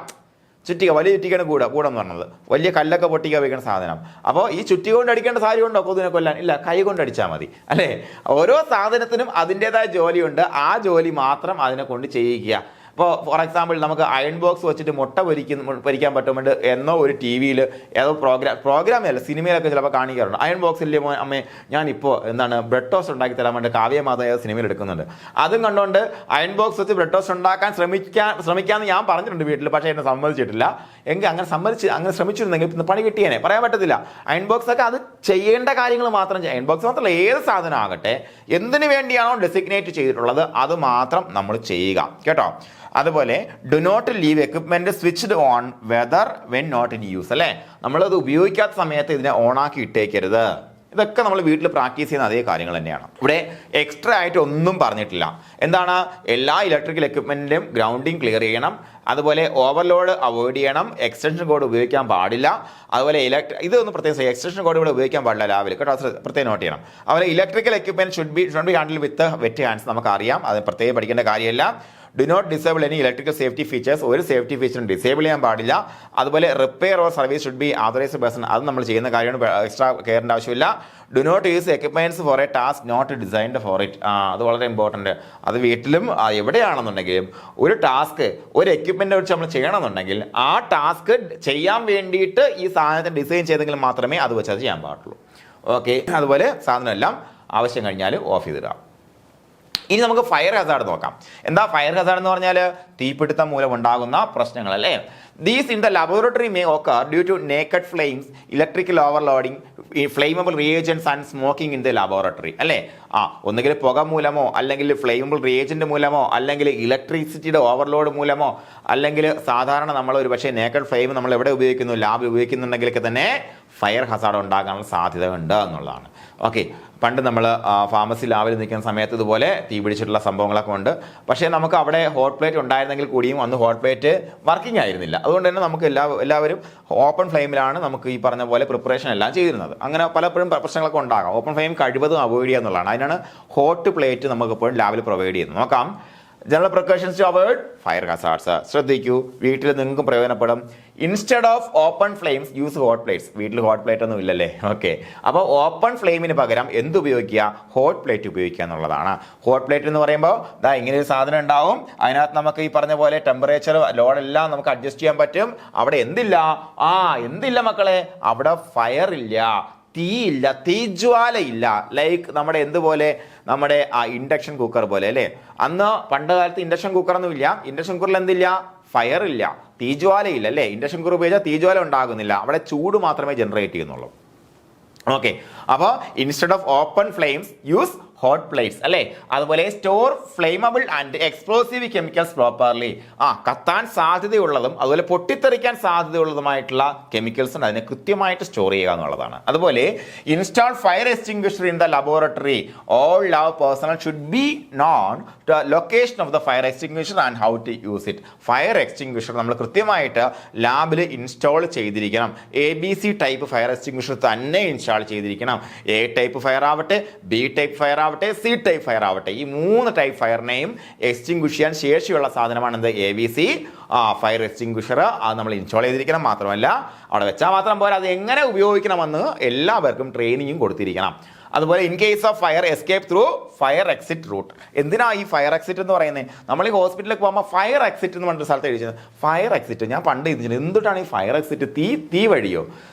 വലിയ ചുറ്റിക്കാണ് കൂടം എന്ന് പറഞ്ഞത്. വലിയ കല്ലൊക്കെ പൊട്ടിക്കാൻ ഉപയോഗിക്കുന്ന സാധനം. അപ്പോൾ ഈ ചുറ്റി കൊണ്ട് അടിക്കേണ്ട സാരി ഉണ്ടോ കൊതുവിനെ കൊല്ലാൻ? ഇല്ല, കൈ കൊണ്ട് അടിച്ചാൽ മതി അല്ലേ. ഓരോ സാധനത്തിനും അതിൻ്റെതായ ജോലിയുണ്ട്, ആ ജോലി മാത്രം അതിനെ കൊണ്ട് ചെയ്യിക്കുക. ഇപ്പോൾ ഫോർ എക്സാമ്പിൾ നമുക്ക് അയൺ ബോക്സ് വെച്ചിട്ട് മുട്ട പൊരിക്കാൻ പറ്റുമ്പോൾ എന്നോ ഒരു TV-യിൽ ഏതോ പ്രോഗ്രാമല്ല സിനിമയിലൊക്കെ ചിലപ്പോൾ കാണിക്കാറുണ്ട്. അയൺ ബോക്സിലെ അമ്മേ ഞാനിപ്പോൾ ബ്രെഡ് ടോസ്റ്റ് ഉണ്ടാക്കി തരാൻ വേണ്ടി കാവ്യമാധവ ഏതോ സിനിമയിൽ എടുക്കുന്നുണ്ട്. അതും കണ്ടുകൊണ്ട് അയൺ ബോക്സ് വെച്ച് ബ്രെഡ് ടോസ്റ്റ് ഉണ്ടാക്കാൻ ശ്രമിക്കാമെന്ന് ഞാൻ പറഞ്ഞിട്ടുണ്ട് വീട്ടിൽ, പക്ഷേ എന്നെ സമ്മതിച്ചിട്ടില്ല. എങ്കിൽ അങ്ങനെ ശ്രമിച്ചിരുന്നെങ്കിൽ പണി കിട്ടിയേനെ, പറയാൻ പറ്റത്തില്ല. അയൺ ബോക്സ് ഒക്കെ അത് ചെയ്യേണ്ട കാര്യങ്ങൾ മാത്രം അയൺ ബോക്സ് മാത്രമല്ല, ഏത് സാധനം ആകട്ടെ എന്തിനു വേണ്ടിയാണോ ഡെസിഗ്നേറ്റ് ചെയ്തിട്ടുള്ളത് അത് മാത്രം നമ്മൾ ചെയ്യുക കേട്ടോ. അതുപോലെ do not leave equipment switched on whether when not in use അല്ലേ. നമ്മളത് ഉപയോഗിക്കാത്ത സമയത്ത് ഇതിനെ ഓണാക്കി ഇട്ടേക്കരുത്. ഇതൊക്കെ നമ്മൾ വീട്ടിൽ പ്രാക്ടീസ് ചെയ്യുന്ന അതേ കാര്യങ്ങൾ തന്നെയാണ്. ഇവിടെ എക്സ്ട്രാ ആയിട്ട് ഒന്നും പറഞ്ഞിട്ടില്ല. എന്താണ്, എല്ലാ ഇലക്ട്രിക്കൽ എക്യുപ്മെന്റിലും ഗ്രൗണ്ടിങ് ക്ലിയർ ചെയ്യണം, അതുപോലെ ഓവർലോഡ് അവോയ്ഡ് ചെയ്യണം, എക്സ്റ്റൻഷൻ കോഡ് ഉപയോഗിക്കാൻ പാടില്ല. അതുപോലെ ഇതൊന്നും പ്രത്യേകം എക്സ്റ്റൻഷൻ കോഡ് ഇവിടെ ഉപയോഗിക്കാൻ പാടില്ല രാവിലെ കേട്ടോ, പ്രത്യേകം നോട്ട് ചെയ്യണം. അതുപോലെ electrical equipment should be handle with wet hands, നമുക്കറിയാം, അത് പ്രത്യേകം പഠിക്കേണ്ട കാര്യമില്ല. Do not disable any electrical safety features, ഒരു സേഫ്റ്റി ഫീച്ചറും ഡിസേബിൾ ചെയ്യാൻ പാടില്ല. അതുപോലെ repair or service should be authorised person, അത് നമ്മൾ ചെയ്യുന്ന കാര്യമാണ്, എക്സ്ട്രാ കെയറിൻ്റെ ആവശ്യമില്ല. Do not use equipments for a task not designed for it. അത് വളരെ ഇമ്പോർട്ടൻറ്റ്. അത് വീട്ടിലും എവിടെയാണെന്നുണ്ടെങ്കിലും ഒരു ടാസ്ക് ഒരു എക്യുപ്മെൻ്റ് വെച്ച് നമ്മൾ ചെയ്യണമെന്നുണ്ടെങ്കിൽ ആ ടാസ്ക് ചെയ്യാൻ വേണ്ടിയിട്ട് ഈ സാധനത്തിന് ഡിസൈൻ ചെയ്തെങ്കിൽ മാത്രമേ അത് വെച്ച് അത് ചെയ്യാൻ പാടുള്ളൂ. ഓക്കെ, അതുപോലെ സാധനം എല്ലാം ആവശ്യം കഴിഞ്ഞാൽ ഓഫ് ചെയ്തിടാം. ഇനി നമുക്ക് ഫയർ ഹസാർഡ് നോക്കാം. എന്താ ഫയർ ഹസാർഡ് എന്ന് പറഞ്ഞാൽ തീപിടുത്തം മൂലം ഉണ്ടാകുന്ന പ്രശ്നങ്ങൾ അല്ലേ. These in the laboratory may occur due to naked flames, electrical overloading, flammable reagents and smoking in the laboratory അല്ലേ. ഒന്നുകിൽ പുക മൂലമോ, അല്ലെങ്കിൽ ഫ്ലെയിമബിൾ റിയേജന്റ് മൂലമോ, അല്ലെങ്കിൽ ഇലക്ട്രിസിറ്റിയുടെ ഓവർലോഡ് മൂലമോ, അല്ലെങ്കിൽ സാധാരണ നമ്മൾ ഒരു പക്ഷേ നേക്കഡ് ഫ്ലെയിം നമ്മൾ എവിടെ ഉപയോഗിക്കുന്നു, ലാബിൽ ഉപയോഗിക്കുന്നുണ്ടെങ്കിലൊക്കെ തന്നെ ഫയർ ഹസാർഡ് ഉണ്ടാകാനുള്ള സാധ്യത ഉണ്ട് എന്നുള്ളതാണ്. ഓക്കെ, പണ്ട് നമ്മൾ ഫാർമസി ലാബിൽ നിൽക്കുന്ന സമയത്ത് ഇതുപോലെ തീ പിടിച്ചിട്ടുള്ള സംഭവങ്ങളൊക്കെ ഉണ്ട്. പക്ഷേ നമുക്ക് അവിടെ ഹോട്ട് പ്ലേറ്റ് ഉണ്ടായിരുന്നെങ്കിൽ കൂടിയും അന്ന് ഹോട്ട് പ്ലേറ്റ് വർക്കിംഗ് ആയിരുന്നില്ല. അതുകൊണ്ട് തന്നെ നമുക്ക് എല്ലാവരും ഓപ്പൺ ഫ്ലെയിമിലാണ് നമുക്ക് ഈ പറഞ്ഞ പോലെ പ്രിപ്പറേഷൻ എല്ലാം ചെയ്തിരുന്നത്. അങ്ങനെ പലപ്പോഴും പ്രശ്നങ്ങളൊക്കെ ഉണ്ടാകാം. ഓപ്പൺ ഫ്ലെയിം കഴിവതും അവോയ്ഡ് ചെയ്യുക എന്നുള്ളതാണ്. അതിനാണ് ഹോട്ട് പ്ലേറ്റ് നമുക്ക് എപ്പോഴും ലാബിൽ പ്രൊവൈഡ് ചെയ്യുന്നത്. നോക്കാം, general precautions to avoid fire hazards. ശ്രദ്ധിക്കൂ, വീട്ടിൽ നിങ്ങൾക്കും പ്രയോജനപ്പെടും. Instead of open flames use hot plates. വീട്ടിൽ ഹോട്ട് പ്ലേറ്റ് ഒന്നും ഇല്ലല്ലേ. ഓക്കെ, അപ്പോൾ ഓപ്പൺ ഫ്ലെയിമിന് പകരം എന്ത് ഉപയോഗിക്കുക? ഹോട്ട് പ്ലേറ്റ് ഉപയോഗിക്കുക എന്നുള്ളതാണ്. ഹോട്ട് പ്ലേറ്റ് എന്ന് പറയുമ്പോൾ ദാ ഇങ്ങനെ ഒരു സാധനം ഉണ്ടാവും. അതിനകത്ത് നമുക്ക് ഈ പറഞ്ഞ പോലെ ടെമ്പറേച്ചർ ലോഡെല്ലാം നമുക്ക് അഡ്ജസ്റ്റ് ചെയ്യാൻ പറ്റും. അവിടെ എന്തില്ല? എന്തില്ല മക്കളെ? അവിടെ ഫയർ ഇല്ല, തീയില്ല, തീജ്വാലയില്ല. ലൈക്ക് നമ്മുടെ എന്തുപോലെ, നമ്മുടെ ഇൻഡക്ഷൻ കുക്കർ പോലെ അല്ലേ. അന്ന് പണ്ട് കാലത്ത് ഇൻഡക്ഷൻ കുക്കറൊന്നും ഇല്ല. ഇൻഡക്ഷൻ കുക്കറിൽ എന്തില്ല? ഫയർ ഇല്ല, തീജ്വാലയില്ല അല്ലേ. ഇൻഡക്ഷൻ കുക്കർ ഉപയോഗിച്ചാൽ തീജ്വാല ഉണ്ടാകുന്നില്ല, അവിടെ ചൂട് മാത്രമേ ജനറേറ്റ് ചെയ്യുന്നുള്ളൂ. ഓക്കെ, അപ്പോൾ instead of open flames use hot plates അല്ലേ. അതുപോലെ store flammable and explosive chemicals properly. കത്താൻ സാധ്യതയുള്ളതും അതുപോലെ പൊട്ടിത്തെറിക്കാൻ സാധ്യതയുള്ളതുമായിട്ടുള്ള കെമിക്കൽസ് ഉണ്ട്, അതിനെ കൃത്യമായിട്ട് സ്റ്റോർ ചെയ്യുക എന്നുള്ളതാണ്. അതുപോലെ install fire extinguisher in the laboratory. All lab personnel should be known the location of the fire extinguisher and how to use it. Fire extinguisher നമ്മൾ കൃത്യമായിട്ട് ലാബിൽ ഇൻസ്റ്റാൾ ചെയ്തിരിക്കണം. ABC ടൈപ്പ് ഫയർ എക്സ്റ്റിംഗ്വിഷർ തന്നെ install ചെയ്തിരിക്കണം. A type fire ആവട്ടെ, B type fire ആവട്ടെ, C type fire ആവട്ടെ, ഈ 3 ടൈപ്പ് ഫയറിനെയും എക്സ്റ്റിംഗ്വിഷ് ചെയ്യാൻ ശേഷിയുള്ള സാധനമാണ് എന്ത്? ABC fire extinguisher. അത് നമ്മൾ ഇൻസ്റ്റാൾ ചെയ്തിരിക്കണം. മാത്രമല്ല അവിടെ വെച്ചാൽ മാത്രം പോരാ, അത് എങ്ങനെ ഉപയോഗിക്കണമെന്ന് എല്ലാവർക്കും ട്രെയിനിങ്ങും കൊടുത്തിരിക്കണം. അതുപോലെ in case of fire escape through fire exit route. എന്തിനാ ഈ ഫയർ എക്സിറ്റ് എന്ന് പറയുന്നത്? നമ്മൾ ഈ ഹോസ്പിറ്റലിലേക്ക് പോകുമ്പോൾ ഫയർ എക്സിറ്റ് എന്ന് പറഞ്ഞൊരു സ്ഥലത്ത് എഴുതിയത് ഫയർ എക്സിറ്റ്. ഞാൻ പണ്ട് ഇതിന് എന്തുകൊണ്ടാണ് ഈ ഫയർ എക്സിറ്റ്? തീ വഴിയോ?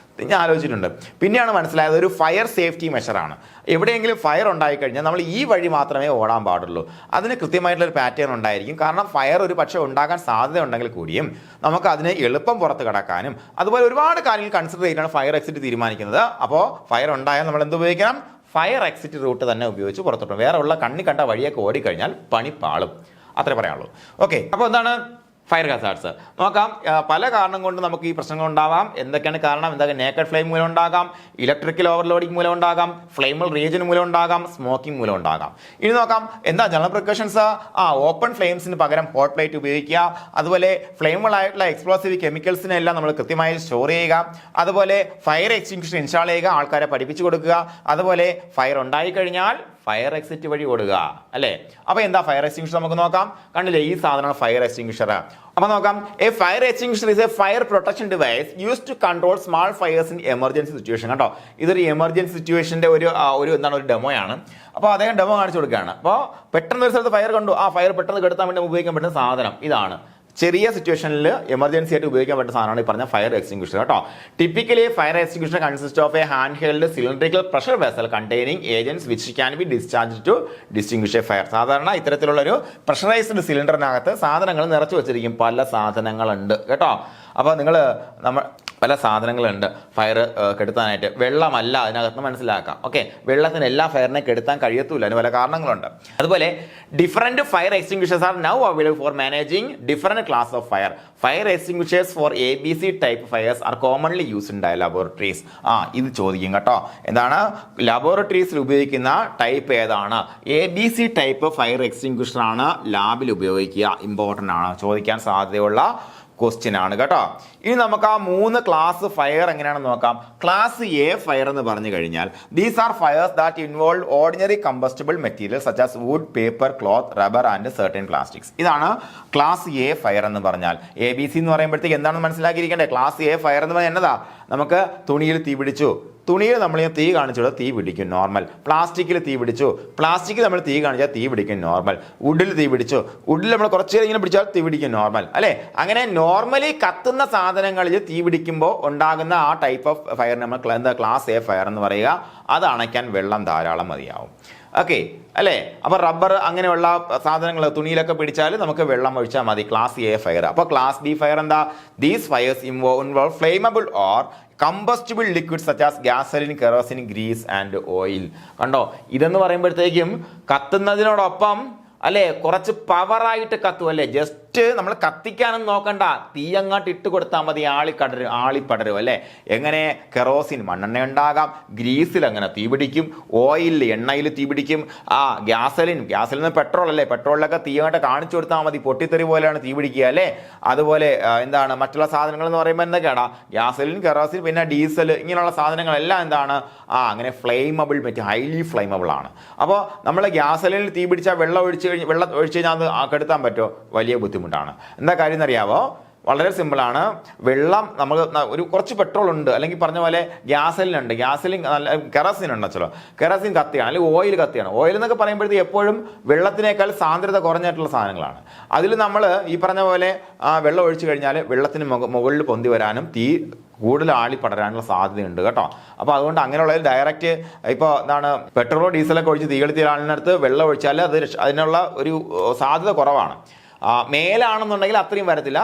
ഞാൻ ആലോചിച്ചിട്ടുണ്ട്. പിന്നെയാണ് മനസ്സിലായത് ഒരു ഫയർ സേഫ്റ്റി മെഷറാണ്. എവിടെയെങ്കിലും ഫയർ ഉണ്ടായിക്കഴിഞ്ഞാൽ നമ്മൾ ഈ വഴി മാത്രമേ ഓടാൻ പാടുള്ളൂ. അതിന് കൃത്യമായിട്ടുള്ളൊരു പാറ്റേൺ ഉണ്ടായിരിക്കും. കാരണം ഫയർ ഒരു പക്ഷേ ഉണ്ടാകാൻ സാധ്യത ഉണ്ടെങ്കിൽ കൂടിയും നമുക്ക് അതിന് എളുപ്പം പുറത്ത് കടക്കാനും അതുപോലെ ഒരുപാട് കാര്യങ്ങൾ കൺസിഡർ ചെയ്തിട്ടാണ് ഫയർ എക്സിറ്റ് തീരുമാനിക്കുന്നത്. അപ്പോൾ ഫയർ ഉണ്ടായാൽ നമ്മൾ എന്ത് ഉപയോഗിക്കണം? ഫയർ എക്സിറ്റ് റൂട്ട് തന്നെ ഉപയോഗിച്ച് പുറത്തോട്ട്. വേറെ ഉള്ള കണ്ണി കണ്ട വഴിയൊക്കെ ഓടിക്കഴിഞ്ഞാൽ പണി പാളും. അത്രേ പറയാനുള്ളൂ. ഓക്കെ, അപ്പോൾ എന്താണ് ഫയർ ഹസാർഡ്സ്? നോക്കാം. പല കാരണം കൊണ്ട് നമുക്ക് ഈ പ്രശ്നങ്ങൾ ഉണ്ടാവാം. എന്തൊക്കെയാണ് കാരണം? നേക്കഡ് ഫ്ലെയിം മൂലം ഉണ്ടാകാം, ഇലക്ട്രിക്കൽ ഓവർലോഡിംഗ് മൂലം ഉണ്ടാകാം, ഫ്ലെയിമബിൾ റീജിയൻ മൂലം ഉണ്ടാകാം, സ്മോക്കിംഗ് മൂലം ഉണ്ടാകാം. ഇനി നോക്കാം എന്താ ജനറൽ പ്രിക്കോഷൻസ്. ഓപ്പൺ ഫ്ലെയിംസിന് പകരം ഹോട്ട് പ്ലേറ്റ് ഉപയോഗിക്കുക. അതുപോലെ ഫ്ലെയിമബിൾ ആയിട്ടുള്ള എക്സ്പ്ലോസീവ് കെമിക്കൽസിനെല്ലാം നമ്മൾ കൃത്യമായി സ്റ്റോർ ചെയ്യുക. അതുപോലെ ഫയർ എക്സ്റ്റിംഗ്വിഷർ ഇൻസ്റ്റാൾ ചെയ്യുക, ആൾക്കാരെ പഠിപ്പിച്ചു കൊടുക്കുക. അതുപോലെ ഫയർ ഉണ്ടായിക്കഴിഞ്ഞാൽ ഫയർ എക്സിറ്റ് വഴി ഓടുക അല്ലേ. അപ്പോൾ എന്താ ഫയർ എക്സ്റ്റിംഗ്വിഷർ? നമുക്ക് നോക്കാം. കണ്ടില്ലേ, ഈ സാധനമാണ് ഫയർ എക്സ്റ്റിംഗ്വിഷർ. അപ്പോൾ നോക്കാം. A fire extinguisher is a fire protection device use to control small fires in emergency situation. കേട്ടോ, ഇതൊരു എമർജൻസി സിറ്റുവേഷൻ്റെ ഒരു ഡെമോയാണ്. അപ്പോൾ അദ്ദേഹം ഡെമോ കാണിച്ചു കൊടുക്കുകയാണ്. അപ്പോൾ പെട്ടെന്ന് ഒരു സ്ഥലത്ത് ഫയർ കണ്ടു, ഫയർ പെട്ടെന്ന് കെടുത്താൻ വേണ്ടി ഉപയോഗിക്കാൻ പറ്റുന്ന സാധനം ഇതാണ്. ചെറിയ സിറ്റുവേഷനിൽ എമർജൻസി ആയിട്ട് ഉപയോഗിക്കാൻ പറ്റുന്ന സാധനമാണ് ഈ പറഞ്ഞ ഫയർ എക്സ്റ്റിംഗ്വിഷർ. കേട്ടോ, typically fire extinguisher consist of a hand held cylindrical pressure vessel containing agents which can be discharge to distinguish a fire. സാധാരണ ഇത്തരത്തിലുള്ളൊരു പ്രഷറൈസ്ഡ് സിലിണ്ടറിനകത്ത് സാധനങ്ങൾ നിറച്ചു വെച്ചിരിക്കും. പല സാധനങ്ങളുണ്ട് കേട്ടോ. അപ്പോൾ നമ്മൾ പല സാധനങ്ങളുണ്ട് ഫയർ കെടുത്താനായിട്ട്. വെള്ളമല്ല അതിനകത്ത് മനസ്സിലാക്കാം. ഓക്കെ, വെള്ളത്തിന് എല്ലാ ഫയറിനെ കെടുത്താൻ കഴിയത്തില്ല, അതിന് പല കാരണങ്ങളുണ്ട്. അതുപോലെ different fire extinguishers are now available for managing different class of fire. Fire extinguishers for ABC type fires are commonly used in laboratories. ഇത് ചോദിക്കും കേട്ടോ. എന്താണ് ലബോറട്ടറീസിൽ ഉപയോഗിക്കുന്ന ടൈപ്പ് ഏതാണ്? ABC ടൈപ്പ് ഫയർ എക്സ്റ്റിംഗ്വിഷർ ആണ് ലാബിൽ ഉപയോഗിക്കുക. ഇമ്പോർട്ടൻ്റ് ആണ്, ചോദിക്കാൻ സാധ്യതയുള്ള ക്വസ്റ്റ്യൻ ആണ് കേട്ടോ. ഇനി നമുക്ക് 3 ക്ലാസ് ഫയർ എങ്ങനെയാണെന്ന് നോക്കാം. ക്ലാസ് A ഫയർ എന്ന് പറഞ്ഞു കഴിഞ്ഞാൽ these are fires that involve ordinary combustible material such as wood, paper, cloth, rubber and certain plastics. ഇതാണ് ക്ലാസ് A ഫയർ എന്ന് പറഞ്ഞാൽ. ABC എന്ന് പറയുമ്പോഴത്തേക്ക് എന്താണെന്ന് മനസ്സിലാക്കിയിരിക്കേണ്ടത്. ക്ലാസ് A ഫയർ എന്ന് പറഞ്ഞാൽ എന്നതാ? നമുക്ക് തുണിയിൽ തീ പിടിച്ചു, തുണിയിൽ നമ്മൾ തീ കാണിച്ചാൽ തീ പിടിക്കും, നോർമൽ. പ്ലാസ്റ്റിക്കിൽ തീ പിടിച്ചു, പ്ലാസ്റ്റിക്കിൽ നമ്മൾ തീ കാണിച്ചാൽ തീ പിടിക്കും, നോർമൽ. വുഡിൽ തീ പിടിച്ചു, വുഡിൽ നമ്മൾ കുറച്ച് നേരം ഇങ്ങനെ പിടിച്ചാൽ തീ പിടിക്കും, നോർമൽ അല്ലേ. അങ്ങനെ നോർമലി കത്തുന്ന സാധനങ്ങളിൽ തീ പിടിക്കുമ്പോൾ ഉണ്ടാകുന്ന ആ ടൈപ്പ് ഓഫ് ഫയർ നമ്മൾ ക്ലാസ് A ഫയർ എന്ന് പറയുക. അത് അണയ്ക്കാൻ വെള്ളം ധാരാളം മതിയാവും. ഓക്കെ അല്ലേ. അപ്പോൾ റബ്ബർ അങ്ങനെയുള്ള സാധനങ്ങൾ തുണിയിലൊക്കെ പിടിച്ചാൽ നമുക്ക് വെള്ളം ഒഴിച്ചാൽ മതി. Class A fire. അപ്പോൾ ക്ലാസ് ബി ഫയർ എന്താ? These fires involve flammable or combustible liquid such as gasoline, kerosene, grease and oil. കണ്ടോ, ഇതെന്ന് പറയുമ്പോഴത്തേക്കും കത്തുന്നതിനോടൊപ്പം അല്ലേ കുറച്ച് പവറായിട്ട് കത്തും അല്ലേ. ജസ്റ്റ് നമ്മൾ കത്തിക്കാനൊന്നും നോക്കണ്ട, തീ അങ്ങോട്ട് ഇട്ട് കൊടുത്താൽ മതി, ആളിപ്പടരും അല്ലേ. എങ്ങനെ? കെറോസിൻ മണ്ണെണ്ണ ഉണ്ടാകാം, ഗ്രീസിൽ അങ്ങനെ തീ പിടിക്കും, ഓയിൽ എണ്ണയിൽ തീ പിടിക്കും, ഗ്യാസലിൻ പെട്രോൾ അല്ലേ, പെട്രോളിലൊക്കെ തീ അങ്ങോട്ട് കാണിച്ചു കൊടുത്താൽ മതി, പൊട്ടിത്തെറി പോലെയാണ് തീ പിടിക്കുക അല്ലേ. അതുപോലെ എന്താണ് മറ്റുള്ള സാധനങ്ങൾ എന്ന് പറയുമ്പോൾ എന്തൊക്കെയാടാ? ഗ്യാസലിൻ, കെറോസിൻ, പിന്നെ ഡീസൽ, ഇങ്ങനെയുള്ള സാധനങ്ങളെല്ലാം എന്താണ് അങ്ങനെ ഫ്ലെയിമബിൾ ഹൈലി ഫ്ലെയിമബിൾ ആണ്. അപ്പോൾ നമ്മൾ ഗ്യാസലിനിൽ തീ പിടിച്ചാൽ വെള്ളം ഒഴിച്ച് കഴിഞ്ഞാൽ അത് കെടുത്താൻ പറ്റുമോ? വലിയ ബുദ്ധിമുട്ടാണ്. എന്താ കാര്യം എന്നറിയാവോ? വളരെ സിമ്പിളാണ്. വെള്ളം നമ്മൾ കുറച്ച് പെട്രോൾ ഉണ്ട്, അല്ലെങ്കിൽ പറഞ്ഞ പോലെ ഗ്യാസലിനുണ്ട്, കെറസിൻ ഉണ്ട്. ചലോ കെറസിൻ കത്തിയാണ്, അല്ലെങ്കിൽ ഓയിൽ കത്തിയാണ്. ഓയിൽ എന്നൊക്കെ പറയുമ്പോഴത്തേക്ക് എപ്പോഴും വെള്ളത്തിനേക്കാൾ സാന്ദ്രത കുറഞ്ഞിട്ടുള്ള സാധനങ്ങളാണ്. അതിൽ നമ്മൾ ഈ പറഞ്ഞ പോലെ വെള്ളം ഒഴിച്ചു കഴിഞ്ഞാൽ വെള്ളത്തിന് മുകളിൽ പൊന്തി വരാനും തീ കൂടുതൽ പടരാനുള്ള സാധ്യതയുണ്ട് കേട്ടോ. അപ്പോൾ അതുകൊണ്ട് അങ്ങനെയുള്ളതിൽ ഡയറക്റ്റ് ഇപ്പോൾ എന്താണ് പെട്രോളോ ഡീസലൊക്കെ ഒഴിച്ച് തീ കെടുത്തിയ ആളിനടുത്ത് വെള്ളം ഒഴിച്ചാൽ അതിനുള്ള ഒരു സാധ്യത കുറവാണ്. മേലാണെന്നുണ്ടെങ്കിൽ അത്രയും വരത്തില്ല.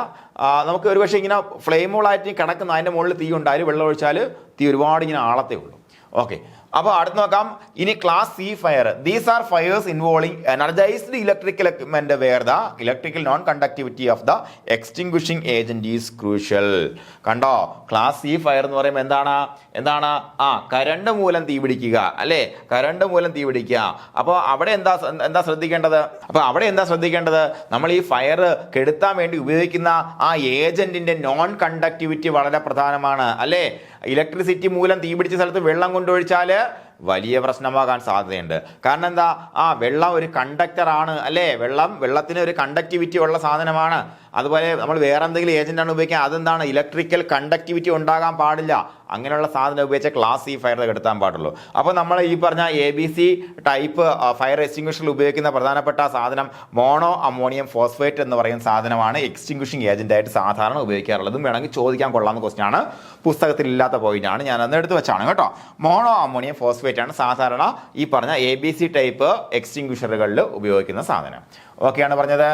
നമുക്ക് ഒരുപക്ഷെ ഇങ്ങനെ ഫ്ലെയിമുകളായിട്ട് കിടക്കുന്ന അതിൻ്റെ മുകളിൽ തീ ഉണ്ടായാലും വെള്ളം ഒഴിച്ചാൽ തീ ഒരുപാട് ഇങ്ങനെ ആളത്തേ ഉള്ളൂ. ഓക്കെ, അപ്പോൾ അടുത്ത് നോക്കാം. ഇനി class C fire. These are fires involving energised electrical equipment where the electrical non conductivity of the extinguishing agent is crucial. കണ്ടോ, ക്ലാസ് സി ഫയർ എന്ന് പറയുമ്പോൾ എന്താണ് കരണ്ട് മൂലം തീ പിടിക്കുക അല്ലേ, കരണ്ട് മൂലം തീ പിടിക്കുക. അപ്പോൾ അവിടെ എന്താ ശ്രദ്ധിക്കേണ്ടത്? നമ്മൾ ഈ ഫയർ കെടുത്താൻ വേണ്ടി ഉപയോഗിക്കുന്ന ആ ഏജന്റിന്റെ നോൺ കണ്ടക്ടിവിറ്റി വളരെ പ്രധാനമാണ് അല്ലേ. ഇലക്ട്രിസിറ്റി മൂലം തീ പിടിച്ച സ്ഥലത്ത് വെള്ളം കൊണ്ടൊഴിച്ചാൽ വലിയ പ്രശ്നമാകാൻ സാധ്യതയുണ്ട്. കാരണം എന്താ? വെള്ളം ഒരു കണ്ടക്ടർ ആണ് അല്ലേ. വെള്ളത്തിന് ഒരു കണ്ടക്ടിവിറ്റി ഉള്ള സാധനമാണ്. അതുപോലെ നമ്മൾ വേറെ എന്തെങ്കിലും ഏജന്റാണ് ഉപയോഗിക്കുക, അതെന്താണ്? ഇലക്ട്രിക്കൽ കണ്ടക്ടിവിറ്റി ഉണ്ടാകാൻ പാടില്ല. അങ്ങനെയുള്ള സാധനം ഉപയോഗിച്ച ക്ലാസ് സി ഫയർ കെടുത്താൻ പാടുള്ളൂ. അപ്പോൾ നമ്മൾ ഈ പറഞ്ഞ ABC ടൈപ്പ് ഫയർ എക്സ്റ്റിംഗ്വിഷറിൽ ഉപയോഗിക്കുന്ന പ്രധാനപ്പെട്ട സാധനം മോണോ അമോണിയം ഫോസ്ഫേറ്റ് എന്ന് പറയുന്ന സാധനമാണ് എക്സ്റ്റിംഗ്വിഷിംഗ് ഏജന്റായിട്ട് സാധാരണ ഉപയോഗിക്കാറുള്ളതും. വേണമെങ്കിൽ ചോദിക്കാൻ കൊള്ളാവുന്ന ക്വസ്റ്റ്യൻ ആണ്, പുസ്തകത്തിൽ ഇല്ലാത്ത പോയിന്റാണ്, ഞാൻ അന്ന് എടുത്ത് വെച്ചാണ് കേട്ടോ. മോണോ അമോണിയം ഫോസ്ഫേറ്റ് ആണ് സാധാരണ ഈ പറഞ്ഞ ABC ടൈപ്പ് എക്സ്റ്റിംഗ്വിഷറുകളിൽ ഉപയോഗിക്കുന്ന സാധനം. ഓക്കെയാണ് പറഞ്ഞത്?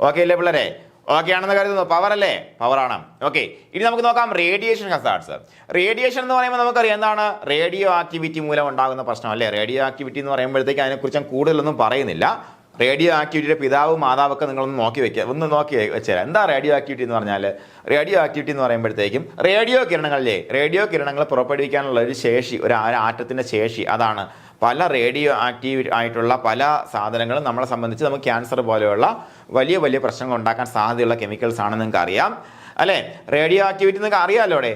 ഓക്കെ അല്ലേ പിള്ളേരെ? ഓക്കെ ആണെന്ന് കരുതുന്നു. പവർ അല്ലേ? പവറാണ്. ഓക്കെ, ഇനി നമുക്ക് നോക്കാം റേഡിയേഷൻ ഹസാർഡ്സ്. റേഡിയേഷൻ എന്ന് പറയുമ്പോൾ നമുക്കറിയാം എന്താണ്? റേഡിയോ ആക്ടിവിറ്റി മൂലം ഉണ്ടാകുന്ന പ്രശ്നം അല്ലേ. റേഡിയോ ആക്ടിവിറ്റി എന്ന് പറയുമ്പോഴത്തേക്ക് അതിനെക്കുറിച്ച് ഞാൻ കൂടുതലൊന്നും പറയുന്നില്ല. റേഡിയോ ആക്ടിവിറ്റിയുടെ പിതാവും മാതാവൊക്കെ നിങ്ങളൊന്ന് നോക്കി വെച്ചാൽ എന്താ റേഡിയോ ആക്ടിവിറ്റി എന്ന് പറഞ്ഞാൽ? റേഡിയോ ആക്ടിവിറ്റി എന്ന് പറയുമ്പോഴത്തേക്കും റേഡിയോ കിരണങ്ങൾ പുറപ്പെടുവിക്കാനുള്ള ഒരു ശേഷി, ഒരു ആറ്റത്തിൻ്റെ ശേഷി, അതാണ്. പല റേഡിയോ ആക്റ്റീവ് ആയിട്ടുള്ള പല സാധനങ്ങളും നമ്മളെ സംബന്ധിച്ച് നമുക്ക് ക്യാൻസർ പോലെയുള്ള വലിയ വലിയ പ്രശ്നങ്ങൾ ഉണ്ടാക്കാൻ സാധ്യതയുള്ള കെമിക്കൽസ് ആണെന്ന് നിങ്ങൾക്ക് അറിയാം അല്ലേ. റേഡിയോ ആക്ടിവിറ്റി നിങ്ങൾക്ക് അറിയാമല്ലോ.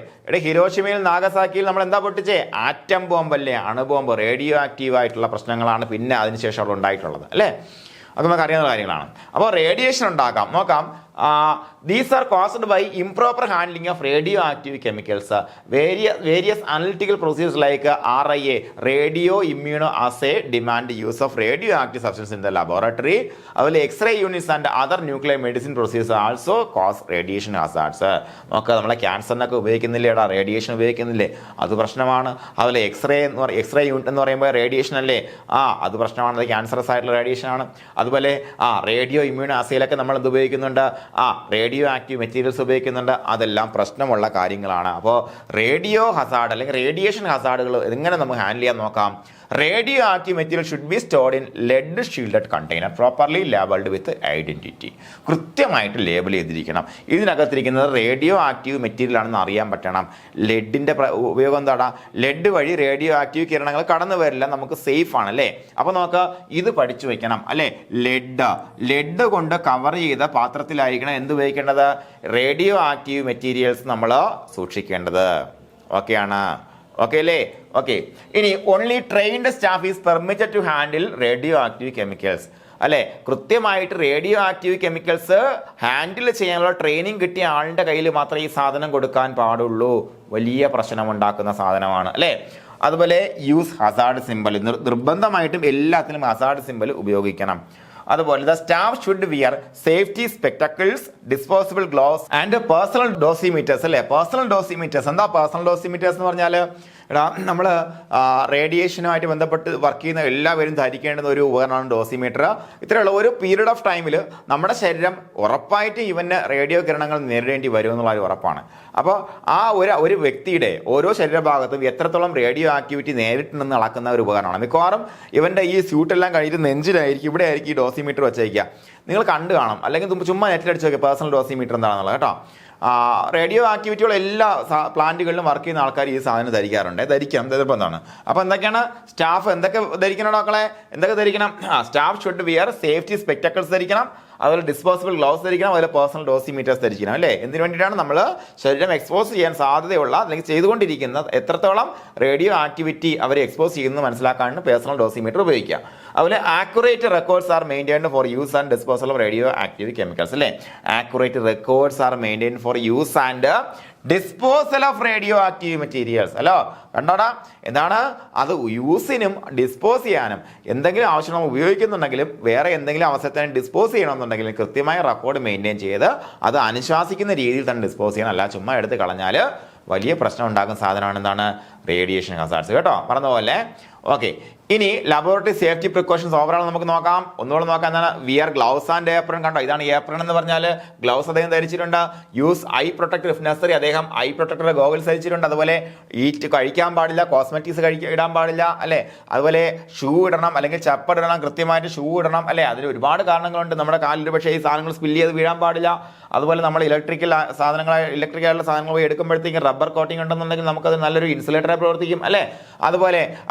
ഹിരോഷിമയിൽ നാഗസാക്കിയിൽ നമ്മൾ എന്താ പൊട്ടിച്ചേ? ആറ്റം ബോംബല്ലേ, അണുബോംബ്. റേഡിയോ ആക്റ്റീവ് ആയിട്ടുള്ള പ്രശ്നങ്ങളാണ് പിന്നെ അതിനുശേഷം ഉണ്ടായിട്ടുള്ളത് അല്ലേ. അത് നമുക്ക് അറിയാവുന്ന കാര്യങ്ങളാണ്. അപ്പോൾ റേഡിയേഷൻ ഉണ്ടാക്കാം. നോക്കാം. These are caused by improper handling of radioactive chemicals. Various analytical procedures like RIA, radio immunoassay, demand use of radioactive substances in the laboratory. അതുപോലെ X-ray units and other nuclear medicine procedures also cause radiation hazards. നമുക്ക് നമ്മളെ ക്യാൻസറിനൊക്കെ ഉപയോഗിക്കുന്നില്ലേ, radiation ഉപയോഗിക്കുന്നില്ലേ, അത് പ്രശ്നമാണ്. അതുപോലെ x-ray unit എന്ന് പറയുമ്പോൾ radiation അല്ലേ, അത് പ്രശ്നമാണ്, അത് ക്യാൻസറസ് ആയിട്ടുള്ള റേഡിയേഷൻ ആണ്. അതുപോലെ റേഡിയോ ഇമ്മ്യൂൺ ആസയിലൊക്കെ നമ്മൾ എന്ത് ഉപയോഗിക്കുന്നുണ്ട്? റേഡിയോ ആക്റ്റീവ് മെറ്റീരിയൽസ് ഉപയോഗിക്കുന്നുണ്ട്. അതെല്ലാം പ്രശ്നമുള്ള കാര്യങ്ങളാണ്. അപ്പോൾ റേഡിയോ ഹസാർഡ് അല്ലെങ്കിൽ റേഡിയേഷൻ ഹസാർഡുകൾ എങ്ങനെ നമുക്ക് ഹാൻഡിൽ ചെയ്യാൻ നോക്കാം. Radioactive material should be stored in lead shielded container properly labelled with identity. കൃത്യമായിട്ട് ലേബിൾ ചെയ്തിരിക്കണം. ഇതിനകത്തിരിക്കുന്നത് റേഡിയോ ആക്റ്റീവ് മെറ്റീരിയൽ ആണെന്ന് അറിയാൻ പറ്റണം. ലെഡിൻ്റെ ഉപയോഗം എന്താണ്? ലെഡ് വഴി റേഡിയോ ആക്റ്റീവ് കിരണങ്ങൾ കടന്നു വരില്ല, നമുക്ക് സേഫ് ആണ് അല്ലേ. അപ്പോൾ നമുക്ക് ഇത് പഠിച്ചു വെക്കണം അല്ലേ. ലെഡ് കൊണ്ട് കവർ ചെയ്ത പാത്രത്തിലായിരിക്കണം എന്ത് ഉപയോഗിക്കേണ്ടത്? റേഡിയോ ആക്റ്റീവ് മെറ്റീരിയൽസ് നമ്മൾ സൂക്ഷിക്കേണ്ടത്. ഓക്കെയാണ്? ഓക്കെ അല്ലേ? ഓക്കെ, ഇനി only trained staff is permitted to handle radioactive chemicals അല്ലേ. കൃത്യമായിട്ട് റേഡിയോ ആക്റ്റീവ് കെമിക്കൽസ് ഹാൻഡിൽ ചെയ്യാനുള്ള ട്രെയിനിങ് കിട്ടിയ ആളുടെ കയ്യിൽ മാത്രമേ ഈ സാധനം കൊടുക്കാൻ പാടുള്ളൂ. വലിയ പ്രശ്നമുണ്ടാക്കുന്ന സാധനമാണ് അല്ലേ. അതുപോലെ യൂസ് ഹസാർഡ് സിമ്പൽ. നിർബന്ധമായിട്ടും എല്ലാത്തിനും ഹസാർഡ് സിമ്പൽ ഉപയോഗിക്കണം. അതുപോലെ the staff should wear safety spectacles, disposable gloves and personal dosimeters അല്ലേ. പേഴ്സണൽ ഡോസിമീറ്റേഴ്സ് എന്താ? പേഴ്സണൽ ഡോസിമീറ്റേഴ്സ് എന്ന് പറഞ്ഞാൽ എടാ നമ്മൾ റേഡിയേഷനുമായിട്ട് ബന്ധപ്പെട്ട് വർക്ക് ചെയ്യുന്ന എല്ലാവരും ധരിക്കേണ്ടുന്ന ഒരു ഉപകരണമാണ് ഡോസിമീറ്റർ. ഇത്രയുള്ള ഒരു പീരീഡ് ഓഫ് ടൈമിൽ നമ്മുടെ ശരീരം ഉറപ്പായിട്ട് ഇവന് റേഡിയോ കിരണങ്ങൾ നേരിടേണ്ടി വരും എന്നുള്ള ഒരു ഉറപ്പാണ്. അപ്പോൾ ആ ഒരു വ്യക്തിയുടെ ഓരോ ശരീരഭാഗത്തും എത്രത്തോളം റേഡിയോ ആക്ടിവിറ്റി നേരിട്ടുണ്ടെന്ന് അളക്കുന്ന ഒരു ഉപകരണമാണ്. മിക്കവാറും ഇവൻ്റെ ഈ സ്യൂട്ടെല്ലാം കഴിഞ്ഞിട്ട് നെഞ്ചിലായിരിക്കും, ഇവിടെ ആയിരിക്കും ഈ ഡോസിമീറ്റർ വെച്ചേക്കുക. നിങ്ങൾ കണ്ടു കാണും, അല്ലെങ്കിൽ ചുമ്മാ നെറ്റിലടിച്ച് നോക്കിയാൽ പേഴ്സണൽ ഡോസിമീറ്റർ എന്താണെന്നുള്ളത് കേട്ടോ. റേഡിയോ ആക്ടിവിറ്റിയുള്ള എല്ലാ പ്ലാന്റുകളിലും വർക്ക് ചെയ്യുന്ന ആൾക്കാർ ഈ സാധനം ധരിക്കാറുണ്ട്. ധരിക്കണം, നിർബന്ധമാണ്. അപ്പോൾ എന്തൊക്കെയാണ് സ്റ്റാഫ് എന്തൊക്കെ ധരിക്കണം മക്കളെ? എന്തൊക്കെ ധരിക്കണം? Staff should wear safety spectacles ധരിക്കണം, അതുപോലെ ഡിസ്പോസിബിൾ ഗ്ലൗസ് ധരിക്കണം, അതുപോലെ പേഴ്സണൽ ഡോസിമീറ്റേഴ്സ് ധരിക്കണം അല്ലേ? എന്തിനു വേണ്ടിയിട്ടാണ്? നമ്മൾ ശരീരം എക്സ്പോസ് ചെയ്യാൻ സാധ്യതയുള്ള അല്ലെങ്കിൽ ചെയ്തുകൊണ്ടിരിക്കുന്ന എത്രത്തോളം റേഡിയോ ആക്ടിവിറ്റി അവരെ എക്സ്പോസ് ചെയ്യുന്നത് മനസ്സിലാക്കാനാണ് പേഴ്സണൽ ഡോസിമീറ്റർ ഉപയോഗിക്കുക. അതുപോലെ accurate records are maintained for use and disposal of radioactive chemicals അല്ലേ? Accurate records are maintained for use and disposal of radioactive materials. അല്ലോ കണ്ടോടാ, എന്താണ് അത്? യൂസിനും ഡിസ്പോസ് ചെയ്യാനും എന്തെങ്കിലും ആവശ്യം നമ്മൾ ഉപയോഗിക്കുന്നുണ്ടെങ്കിലും വേറെ എന്തെങ്കിലും അവസരത്തിന് ഡിസ്പോസ് ചെയ്യണമെന്നുണ്ടെങ്കിലും കൃത്യമായ റെക്കോർഡ് മെയിൻറ്റെയിൻ ചെയ്ത് അത് അനുശാസിക്കുന്ന രീതിയിൽ തന്നെ ഡിസ്പോസ് ചെയ്യണം. അല്ല ചുമ്മാ എടുത്ത് കളഞ്ഞാൽ വലിയ പ്രശ്നം ഉണ്ടാക്കുന്ന സാധനമാണ് എന്താണ്? റേഡിയേഷൻ ഹസാർഡ്സ് കേട്ടോ, പറഞ്ഞ പോലെ. ഓക്കെ, ഇനി ലബോറട്ടറി സേഫ്റ്റി പ്രിക്കോഷൻസ് ഓവറോൾ നമുക്ക് നോക്കാം. ഒന്നുകൂടെ നോക്കാം. എന്താണ്? Wear gloves and apron. കണ്ടോ, ഇതാണ് ഏപ്രൺ എന്ന് പറഞ്ഞാൽ ഗ്ലൗസ് അദ്ദേഹം ധരിച്ചിട്ടുണ്ട്. Use eye protector if necessary, അദ്ദേഹം ഐ പ്രൊട്ടക്ടർ ഗോഗിൾസ് ധരിച്ചിട്ടുണ്ട്. അതുപോലെ ഈറ്റ് കഴിക്കാൻ പാടില്ല, കോസ്മെറ്റിക്സ് ഇടാൻ പാടില്ല അല്ലേ? അതുപോലെ ഷൂ ഇടണം, അല്ലെങ്കിൽ ചപ്പൽ ഇടണം, കൃത്യമായിട്ട് ഷൂ ഇടണം അല്ലേ? അതിന് ഒരുപാട് കാരണങ്ങളുണ്ട്. നമ്മുടെ കാലിൽ പക്ഷേ ഈ സാധനങ്ങൾ സ്പില്ല് ചെയ്ത് വീഴാൻ പാടില്ല. അതുപോലെ നമ്മൾ ഇലക്ട്രിക്കായിട്ടുള്ള സാധനങ്ങൾ പോയി എടുക്കുമ്പോഴത്തേക്കും റബ്ബർ കോട്ടിംഗ് ഉണ്ടെന്നുണ്ടെങ്കിൽ നമുക്കത് നല്ലൊരു ഇൻസുലേറ്ററായി പ്രവർത്തിക്കും അല്ലേ? അതുപോലെ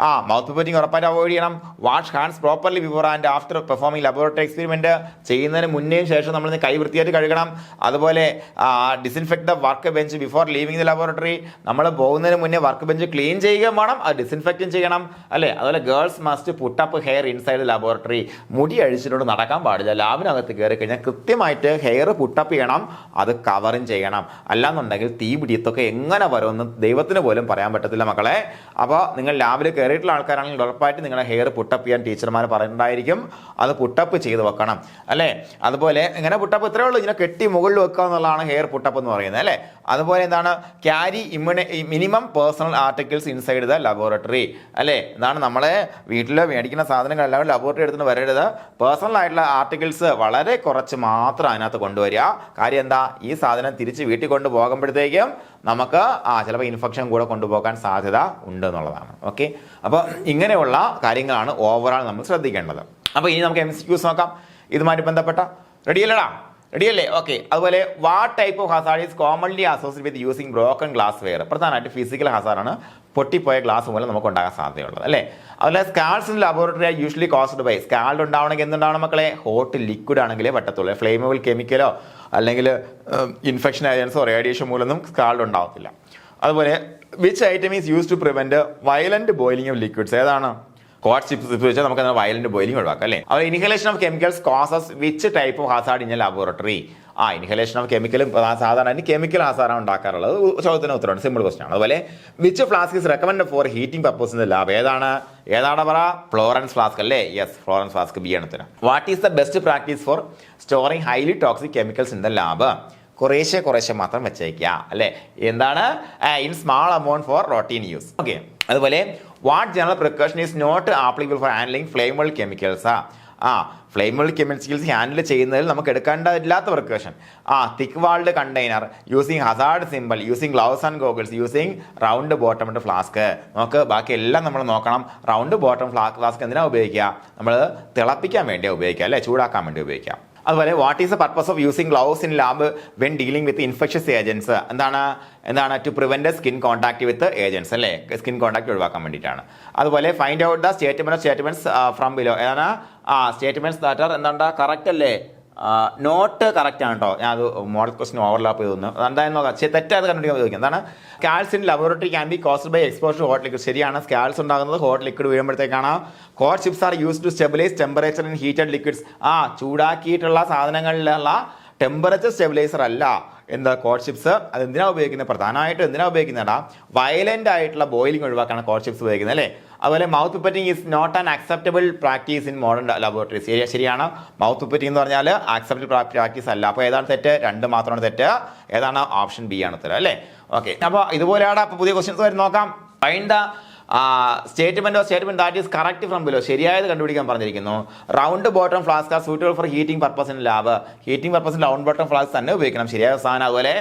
മൗത്ത് പറ്റിങ് ഉറപ്പായിട്ട് അവോയ്ഡ് ചെയ്യണം. Wash hands properly before and after performing laboratory experiment. ചെയ്യുന്നതിന് മുന്നേയും ശേഷം നമ്മൾ കൈ വൃത്തിയായിട്ട് കഴുകണം. അതുപോലെ disinfect the work bench before leaving the laboratory. നമ്മൾ പോകുന്നതിന് മുന്നേ വർക്ക് ബെഞ്ച് ക്ലീൻ ചെയ്യുകയും വേണം, അത് ഡിസിൻഫെക്റ്റും ചെയ്യണം അല്ലേ? അതുപോലെ girls must put up hair inside laboratory. മുടി അഴിച്ചിട്ട് നടക്കാൻ പാടില്ല. ലാബിനകത്ത് കയറി കഴിഞ്ഞാൽ കൃത്യമായിട്ട് ഹെയർ പുട്ടപ്പ് ചെയ്യണം, അത് കവറും ചെയ്യണം. അല്ലാന്നുണ്ടെങ്കിൽ തീ പിടിയത്തൊക്കെ എങ്ങനെ വരുമെന്ന് ദൈവത്തിന് പോലും പറയാൻ പറ്റത്തില്ല മക്കളെ. അപ്പോൾ നിങ്ങൾ ലാബിൽ കയറിയിട്ടുള്ള ആൾക്കാരാണെങ്കിൽ ഉറപ്പായിട്ട് നിങ്ങളുടെ ഹെയർ പുട്ടപ്പ് ചെയ്യാൻ ടീച്ചർമാർ പറയുന്നുണ്ടായിരിക്കും. അത് പുട്ടപ്പ് ചെയ്ത് വെക്കണം അല്ലേ? അതുപോലെ ഇങ്ങനെ പുട്ടപ്പ് ഇത്രയേ ഉള്ളൂ, ഇങ്ങനെ കെട്ടി മുകളിൽ വെക്കുക എന്നുള്ളതാണ് ഹെയർ പുട്ടപ്പ് എന്ന് പറയുന്നത് അല്ലേ? അതുപോലെ എന്താണ്? Carry minimum personal articles inside the laboratory അല്ലേ? എന്താണ്? നമ്മളെ വീട്ടിൽ മേടിക്കുന്ന സാധനങ്ങൾ എല്ലാവരും ലബോറട്ടറി എടുത്തിട്ട് വരരുത്. പേഴ്സണൽ ആയിട്ടുള്ള ആർട്ടിക്കിൾസ് വളരെ കുറച്ച് മാത്രം അതിനകത്ത് കൊണ്ടുവരിക. കാര്യം എന്താ? ഈ സാധനം തിരിച്ച് വീട്ടിൽ കൊണ്ടുപോകുമ്പോഴത്തേക്കും നമുക്ക് ചിലപ്പോൾ ഇൻഫെക്ഷൻ കൂടെ കൊണ്ടുപോകാൻ സാധ്യത ഉണ്ട് എന്നുള്ളതാണ്. ഓക്കെ, അപ്പോൾ ഇങ്ങനെയുള്ള കാര്യങ്ങളാണ് ഓവറോൾ നമ്മൾ ശ്രദ്ധിക്കേണ്ടത്. അപ്പോൾ ഇനി നമുക്ക് MCQs നോക്കാം ഇതുമായിട്ട് ബന്ധപ്പെട്ട. റെഡിയല്ലടാ? റെഡിയല്ലേ? ഓക്കെ. അതുപോലെ what type of hazard is commonly associate with using broken glassware. പ്രധാനമായിട്ട് ഫിസിക്കൽ ഹസാർഡാണ്, പൊട്ടിപ്പോയ ഗ്ലാസ് മൂലം നമുക്ക് ഉണ്ടാകാൻ സാധ്യതയുള്ളത് അല്ലേ? അതുപോലെ scalds in laboratory are usually caused by. Scald ഉണ്ടാവണമെങ്കിൽ എന്തുണ്ടാവണം മക്കളെ? ഹോട്ട് ലിക്വിഡ് ആണെങ്കിലേ പറ്റത്തുള്ളൂ. ഫ്ലെയിമബിൾ കെമിക്കലോ അല്ലെങ്കിൽ ഇൻഫെക്ഷൻ ഏജൻസോ റേഡിയേഷൻ മൂലമൊന്നും സ്കാൾഡ് ഉണ്ടാവത്തില്ല. അതുപോലെ which item is use to prevent violent boiling of liquids. ഏതാണ്? കോട്ട് ചിപ്സ് വെച്ചാൽ നമുക്ക് വയലന്റ് ബോയിലിംഗ് ഒഴിവാക്കാം അല്ലേ? അപ്പോൾ inhalation of chemicals causes which type of hazard in a laboratory. Inhalation of കെമിക്കലും സാധാരണ കെമിക്കൽ ഹസാറാണ് ഉണ്ടാക്കാറുള്ളത്. ചോദ്യത്തിന് ഉത്തരവാണ്, സിമ്പിൾ ക്വസ്റ്റൻ ആണ്. അതുപോലെ which flask is recommend for heating purpose in the lab. ഏതാണ് പറ? ഫ്ലോറൻസ് ഫ്ലാസ്ക് അല്ലേ? യെസ്, ഫ്ലോറൻസ് ഫ്ലാസ്ക് ബി ആണ്. What is the best practice for storing highly toxic chemicals in the lab. കുറേശ്ശെ മാത്രം വെച്ചേക്കുക അല്ലേ? എന്താണ്? In small amount for routine use. Okay. അതുപോലെ what general precaution is not applicable for handling flammable chemicals. Flammable chemicals handle ചെയ്യുന്നതിൽ നമുക്ക് എടുക്കേണ്ടതില്ലാത്ത precaution. Thick walled container, using hazard symbol, using gloves and goggles, using round bottomed flask. നമുക്ക് ബാക്കി എല്ലാം നമ്മൾ നോക്കണം. Round bottom flask എന്തിനാണ് ഉപയോഗിക്കുക? നമ്മൾ തിളപ്പിക്കാൻ വേണ്ടിയാണ് ഉപയോഗിക്കുക അല്ലേ? ചൂടാക്കാൻ വേണ്ടി ഉപയോഗിക്കാം. അതുപോലെ what is the purpose of using gloves in lab when dealing with infectious agents. എന്താണ്? To prevent skin contact with agents അല്ലേ? സ്കിൻ കോൺടാക്ട് ഒഴിവാക്കാൻ വേണ്ടിയിട്ടാണ്. അതുപോലെ find out the statements from below. ഏതാണ്? സ്റ്റേറ്റ്മെന്റ്സ് ദാറ്റ് ആർ എന്താ correct അല്ലേ? Not correct ആണ് കേട്ടോ. ഞാൻ അത് മോഡൽ ക്വസ്റ്റ്യൻ ഓവർലാപ്പ് ചെയ്തു. എന്തായാലും നോക്കാം, തെറ്റാത് കണ്ടുപിടിക്കാൻ ചോദിക്കും. എന്താണ്? Scalds in laboratory can be caused by exposure hot liquid. ശരിയാണ്, സ്കാൾസ് ഉണ്ടാകുന്നത് ഹോട്ട് ലിക്വിഡ് വീഴുമ്പോഴത്തേക്കാണ്. Coat chips are use to stabilise temperature in heated liquids. ചൂടാക്കിയിട്ടുള്ള സാധനങ്ങളിലുള്ള ടെമ്പറേച്ചർ സ്റ്റെബിലൈസർ അല്ല എന്താ കോട്ട് ചിപ്സ്. അത് എന്തിനാണ് ഉപയോഗിക്കുന്നത്? പ്രധാനമായിട്ടും എന്തിനാണ് ഉപയോഗിക്കുന്നതാ? വയലന്റ് ആയിട്ടുള്ള ബോയിലിംഗ് ഒഴിവാക്കാണ് കോട്ട് ചിപ്സ് ഉപയോഗിക്കുന്നത് അല്ലേ? അതുപോലെ mouth pipetting is not an acceptable practice in modern laboratories. ശരിയാണ്, മൗത്ത് പിപ്പറ്റിംഗ് എന്ന് പറഞ്ഞാൽ അക്സെപ്റ്റബിൾ പ്രാക്ടീസ് അല്ല. അപ്പോൾ ഏതാണ് തെറ്റ്? 2 മാത്രമാണ് തെറ്റ്. ഏതാണ്? ഓപ്ഷൻ ബി ആണ് ഉത്തരം അല്ലേ? ഓക്കെ. അപ്പോൾ ഇതുപോലെയാണ്. അപ്പോൾ പുതിയ ക്വസ്റ്റ്യൻസ് വരെ നോക്കാം. Find the statement that is correct from below. ശരിയായത് കണ്ടുപിടിക്കാൻ പറഞ്ഞിരിക്കുന്നു. Round bottom flask are suitable for heating പർപ്പസിന് ലാബ്. ഹീറ്റിംഗ് പർപ്പസിന് റൗണ്ട് ബോട്ടം ഫ്ലാസ്ക് തന്നെ ഉപയോഗിക്കണം. ശരിയായ പ്രസ്താവന. അതുപോലെ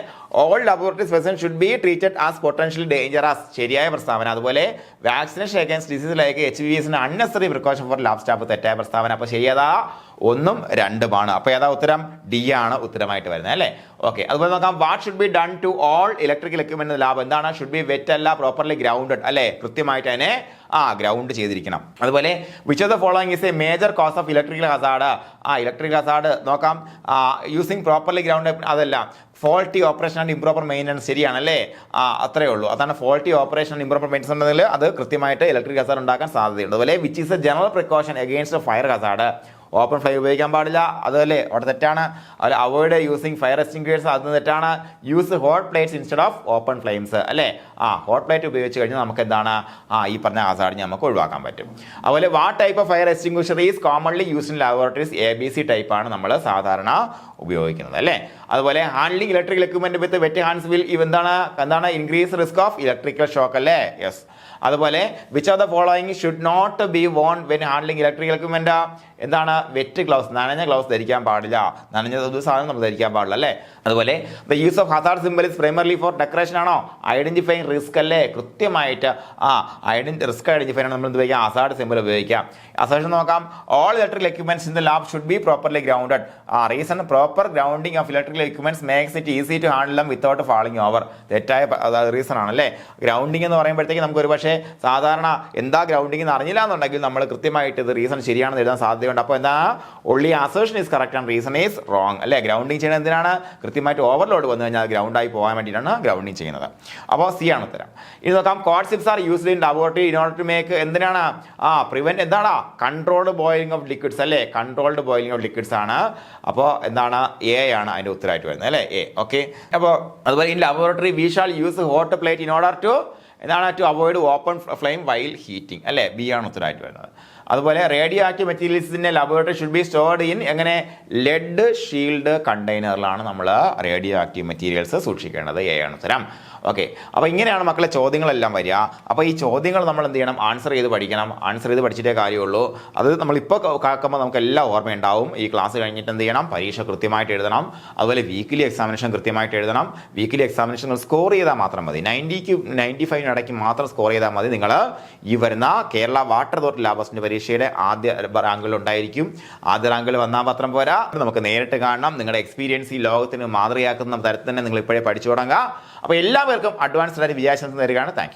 all laboratory specimen should be treated as potentially dangerous. ശരിയായ പ്രസ്താവന. അതുപോലെ വാക്സിനേഷൻ അഗൈൻസ്റ്റ് ഡിസീസ് ലൈക്ക് HVVസിന് unnecessary precaution for lab staff. തെറ്റായ പ്രസ്താവന. അപ്പോൾ ശരിയതാ 1ഉം 2ഉമാണ്. അപ്പോൾ ഏതാ ഉത്തരം? ഡി ആണ് ഉത്തരമായിട്ട് വരുന്നത് അല്ലേ. ഓക്കെ, അതുപോലെ നോക്കാം. What should be done to all electrical equipment lab. എന്താണ്? ഷുഡ് ബി വെറ്റ് അല്ല പ്രോപ്പർലി ഗ്രൗണ്ടഡ് അല്ലേ. കൃത്യമായിട്ട് അതിനെ ഗ്രൗണ്ട് ചെയ്തിരിക്കണം. അതുപോലെ which of the following is a major cause of electrical hazard. Electrical hazard നോക്കാം. യൂസിങ് പ്രോപ്പർലി ഗ്രൗണ്ട് അതല്ല, faulty operation and improper maintenance. ശരിയാണല്ലേ. അത്രയേ ഉള്ളൂ. അതാണ് faulty operation and improper maintenance ഉണ്ടെങ്കിൽ അത് കൃത്യമായിട്ട് ഇലക്ട്രിക് ഹസാർഡ് ഉണ്ടാക്കാൻ സാധ്യതയുണ്ട്. അതുപോലെ which is a general precaution against fire Hazard. Open flame ഉപയോഗിക്കാൻ പാടില്ല. അതല്ലേ അവിടെ തെറ്റാണ്. അതുപോലെ അവോയ്ഡ് യൂസിങ് ഫയർ എക്സ്റ്റിംഗ്വിഷേഴ്സ്. അത് തെറ്റാണ്. Use hot plates instead of open flames അല്ലേ. ഹോട്ട് പ്ലേറ്റ് ഉപയോഗിച്ച് കഴിഞ്ഞാൽ നമുക്ക് എന്താണ് ഈ പറഞ്ഞ ഹസാർഡ് നമുക്ക് ഒഴിവാക്കാൻ പറ്റും. അതുപോലെ what type of fire extinguisher is commonly used in laboratories. ABC ടൈപ്പാണ് നമ്മൾ സാധാരണ ഉപയോഗിക്കുന്നത് അല്ലേ. അതുപോലെ handling electrical equipment with wet hands will എന്താണ് increase risk of electrical shock അല്ലേ. യെസ്. അതുപോലെ which of the following should not be worn when handling electrical equipment. എന്താണ്? വെറ്റ് ഗ്ലൗസ്, നനഞ്ഞ ഗ്ലൗസ് ധരിക്കാൻ പാടില്ല. നനഞ്ഞ സാധനം നമ്മൾ ധരിക്കാൻ പാടില്ല അല്ലേ. അതുപോലെ the use of hazard symbol is primarily four decoration ആണോ? ഐഡന്റിഫൈങ് റിസ്ക് അല്ലേ. കൃത്യമായിട്ട് റിസ്ക് ഐഡന്റിഫൈ ആണ് നമ്മൾ എന്ത് ഉപയോഗിക്കാം? ഹസാർഡ് സിംബൽ ഉപയോഗിക്കാം. അസോഷൻ നോക്കാം. All electrical equipments in the lab should be properly grounded. Reason proper grounding of electrical equipments makes it easy to handle them without falling over. തെറ്റായ റീസൺ ആണല്ലേ. ഗ്രൗണ്ടിങ് എന്ന് പറയുമ്പോഴത്തേക്ക് നമുക്ക് ഒരു പക്ഷേ സാധാരണ എന്താ ഗ്രൗണ്ടിങ് എന്ന് അറിഞ്ഞില്ല എന്നുണ്ടെങ്കിൽ നമ്മൾ കൃത്യമായിട്ട് ഇത് റീസൺ ശരിയാണെന്ന് എഴുതാൻ സാധ്യതയുണ്ട്. അപ്പോൾ എന്താ? Only assertion is correct and reason is wrong അല്ലേ. ഗ്രൗണ്ടിങ് ചെയ്യുന്നത് എന്തിനാണ്? കൃത്യമായിട്ട് ഓവർലോഡ് വന്നു കഴിഞ്ഞാൽ ഗ്രൗണ്ടായി പോകാൻ വേണ്ടിയിട്ടാണ് ഗ്രൗണ്ടിങ് ചെയ്യുന്നത്. അപ്പോൾ സി ആണ് ഉത്തരം. ഇനി നോക്കാം. Code chips are used in laboratory in order to make എന്തിനാണ്? പ്രിവെന്റ് എന്താണ്? കൺട്രോൾഡ് ബോയിലിംഗ് ഓഫ് ലിക്വിഡ്സ് അല്ലേ. കൺട്രോൾഡ് ബോയിലിംഗ് ഓഫ് ലിക്വിഡ്സ് ആണ്. അപ്പോൾ എന്താണ്? എ ആണ് അതിൻ്റെ ഉത്തരമായിട്ട് വരുന്നത് അല്ലേ. എ. ഓക്കെ. അപ്പോൾ അതുപോലെ in laboratory we shall use hot plate in order to എന്താണ്? To avoid open flame while heating അല്ലേ. ബി ആണ് ഉത്തരമായിട്ട് വരുന്നത്. അതുപോലെ റേഡിയോ ആക്റ്റീവ് മെറ്റീരിയൽസിൻ്റെ laboratory should be stored in എങ്ങനെ? ലെഡ് ഷീൽഡ് കണ്ടെയ്നറിലാണ് നമ്മൾ റേഡിയോ ആക്റ്റീവ് മെറ്റീരിയൽസ് സൂക്ഷിക്കേണ്ടത്. എ ആണ് ഉത്തരം. ഓക്കെ. അപ്പോൾ ഇങ്ങനെയാണ് മക്കളെ ചോദ്യങ്ങളെല്ലാം വരിക. അപ്പോൾ ഈ ചോദ്യങ്ങൾ നമ്മൾ എന്ത് ചെയ്യണം? ആൻസർ ചെയ്ത് പഠിക്കണം. ആൻസർ ചെയ്ത് പഠിച്ചിട്ടേ കാര്യമുള്ളൂ. അത് നമ്മളിപ്പോൾ കാക്കുമ്പോൾ നമുക്ക് എല്ലാം ഓർമ്മയുണ്ടാവും. ഈ ക്ലാസ് കഴിഞ്ഞിട്ട് എന്ത് ചെയ്യണം? പരീക്ഷ കൃത്യമായിട്ട് എഴുതണം. അതുപോലെ വീക്കിലി എക്സാമിനേഷൻ കൃത്യമായിട്ട് എഴുതണം. വീക്കിലി എക്സാമിനേഷൻ സ്കോർ ചെയ്താൽ മാത്രം മതി. 90ക്ക് 95 ഇടയ്ക്ക് മാത്രം സ്കോർ ചെയ്താൽ മതി. നിങ്ങൾ ഈ വരുന്ന കേരള വാട്ടർ അതോറിറ്റി ലാബോറട്ടറി പരീക്ഷയുടെ ആദ്യ റാങ്കിൽ ഉണ്ടായിരിക്കും. ആദ്യ റാങ്കിൽ വന്നാൽ മാത്രം പോരാ, നമുക്ക് നേരിട്ട് കാണണം. നിങ്ങളുടെ എക്സ്പീരിയൻസ് ഈ ലോകത്തിന് മാതൃകയാക്കുന്ന തരത്തിൽ തന്നെ നിങ്ങൾ ഇപ്പോഴേ പഠിച്ചു തുടങ്ങുക. അപ്പോൾ എല്ലാവർക്കും അഡ്വാൻസ്ഡ് ആയിട്ട് വിജയാശംസ നേരുകയാണ്. Thank you.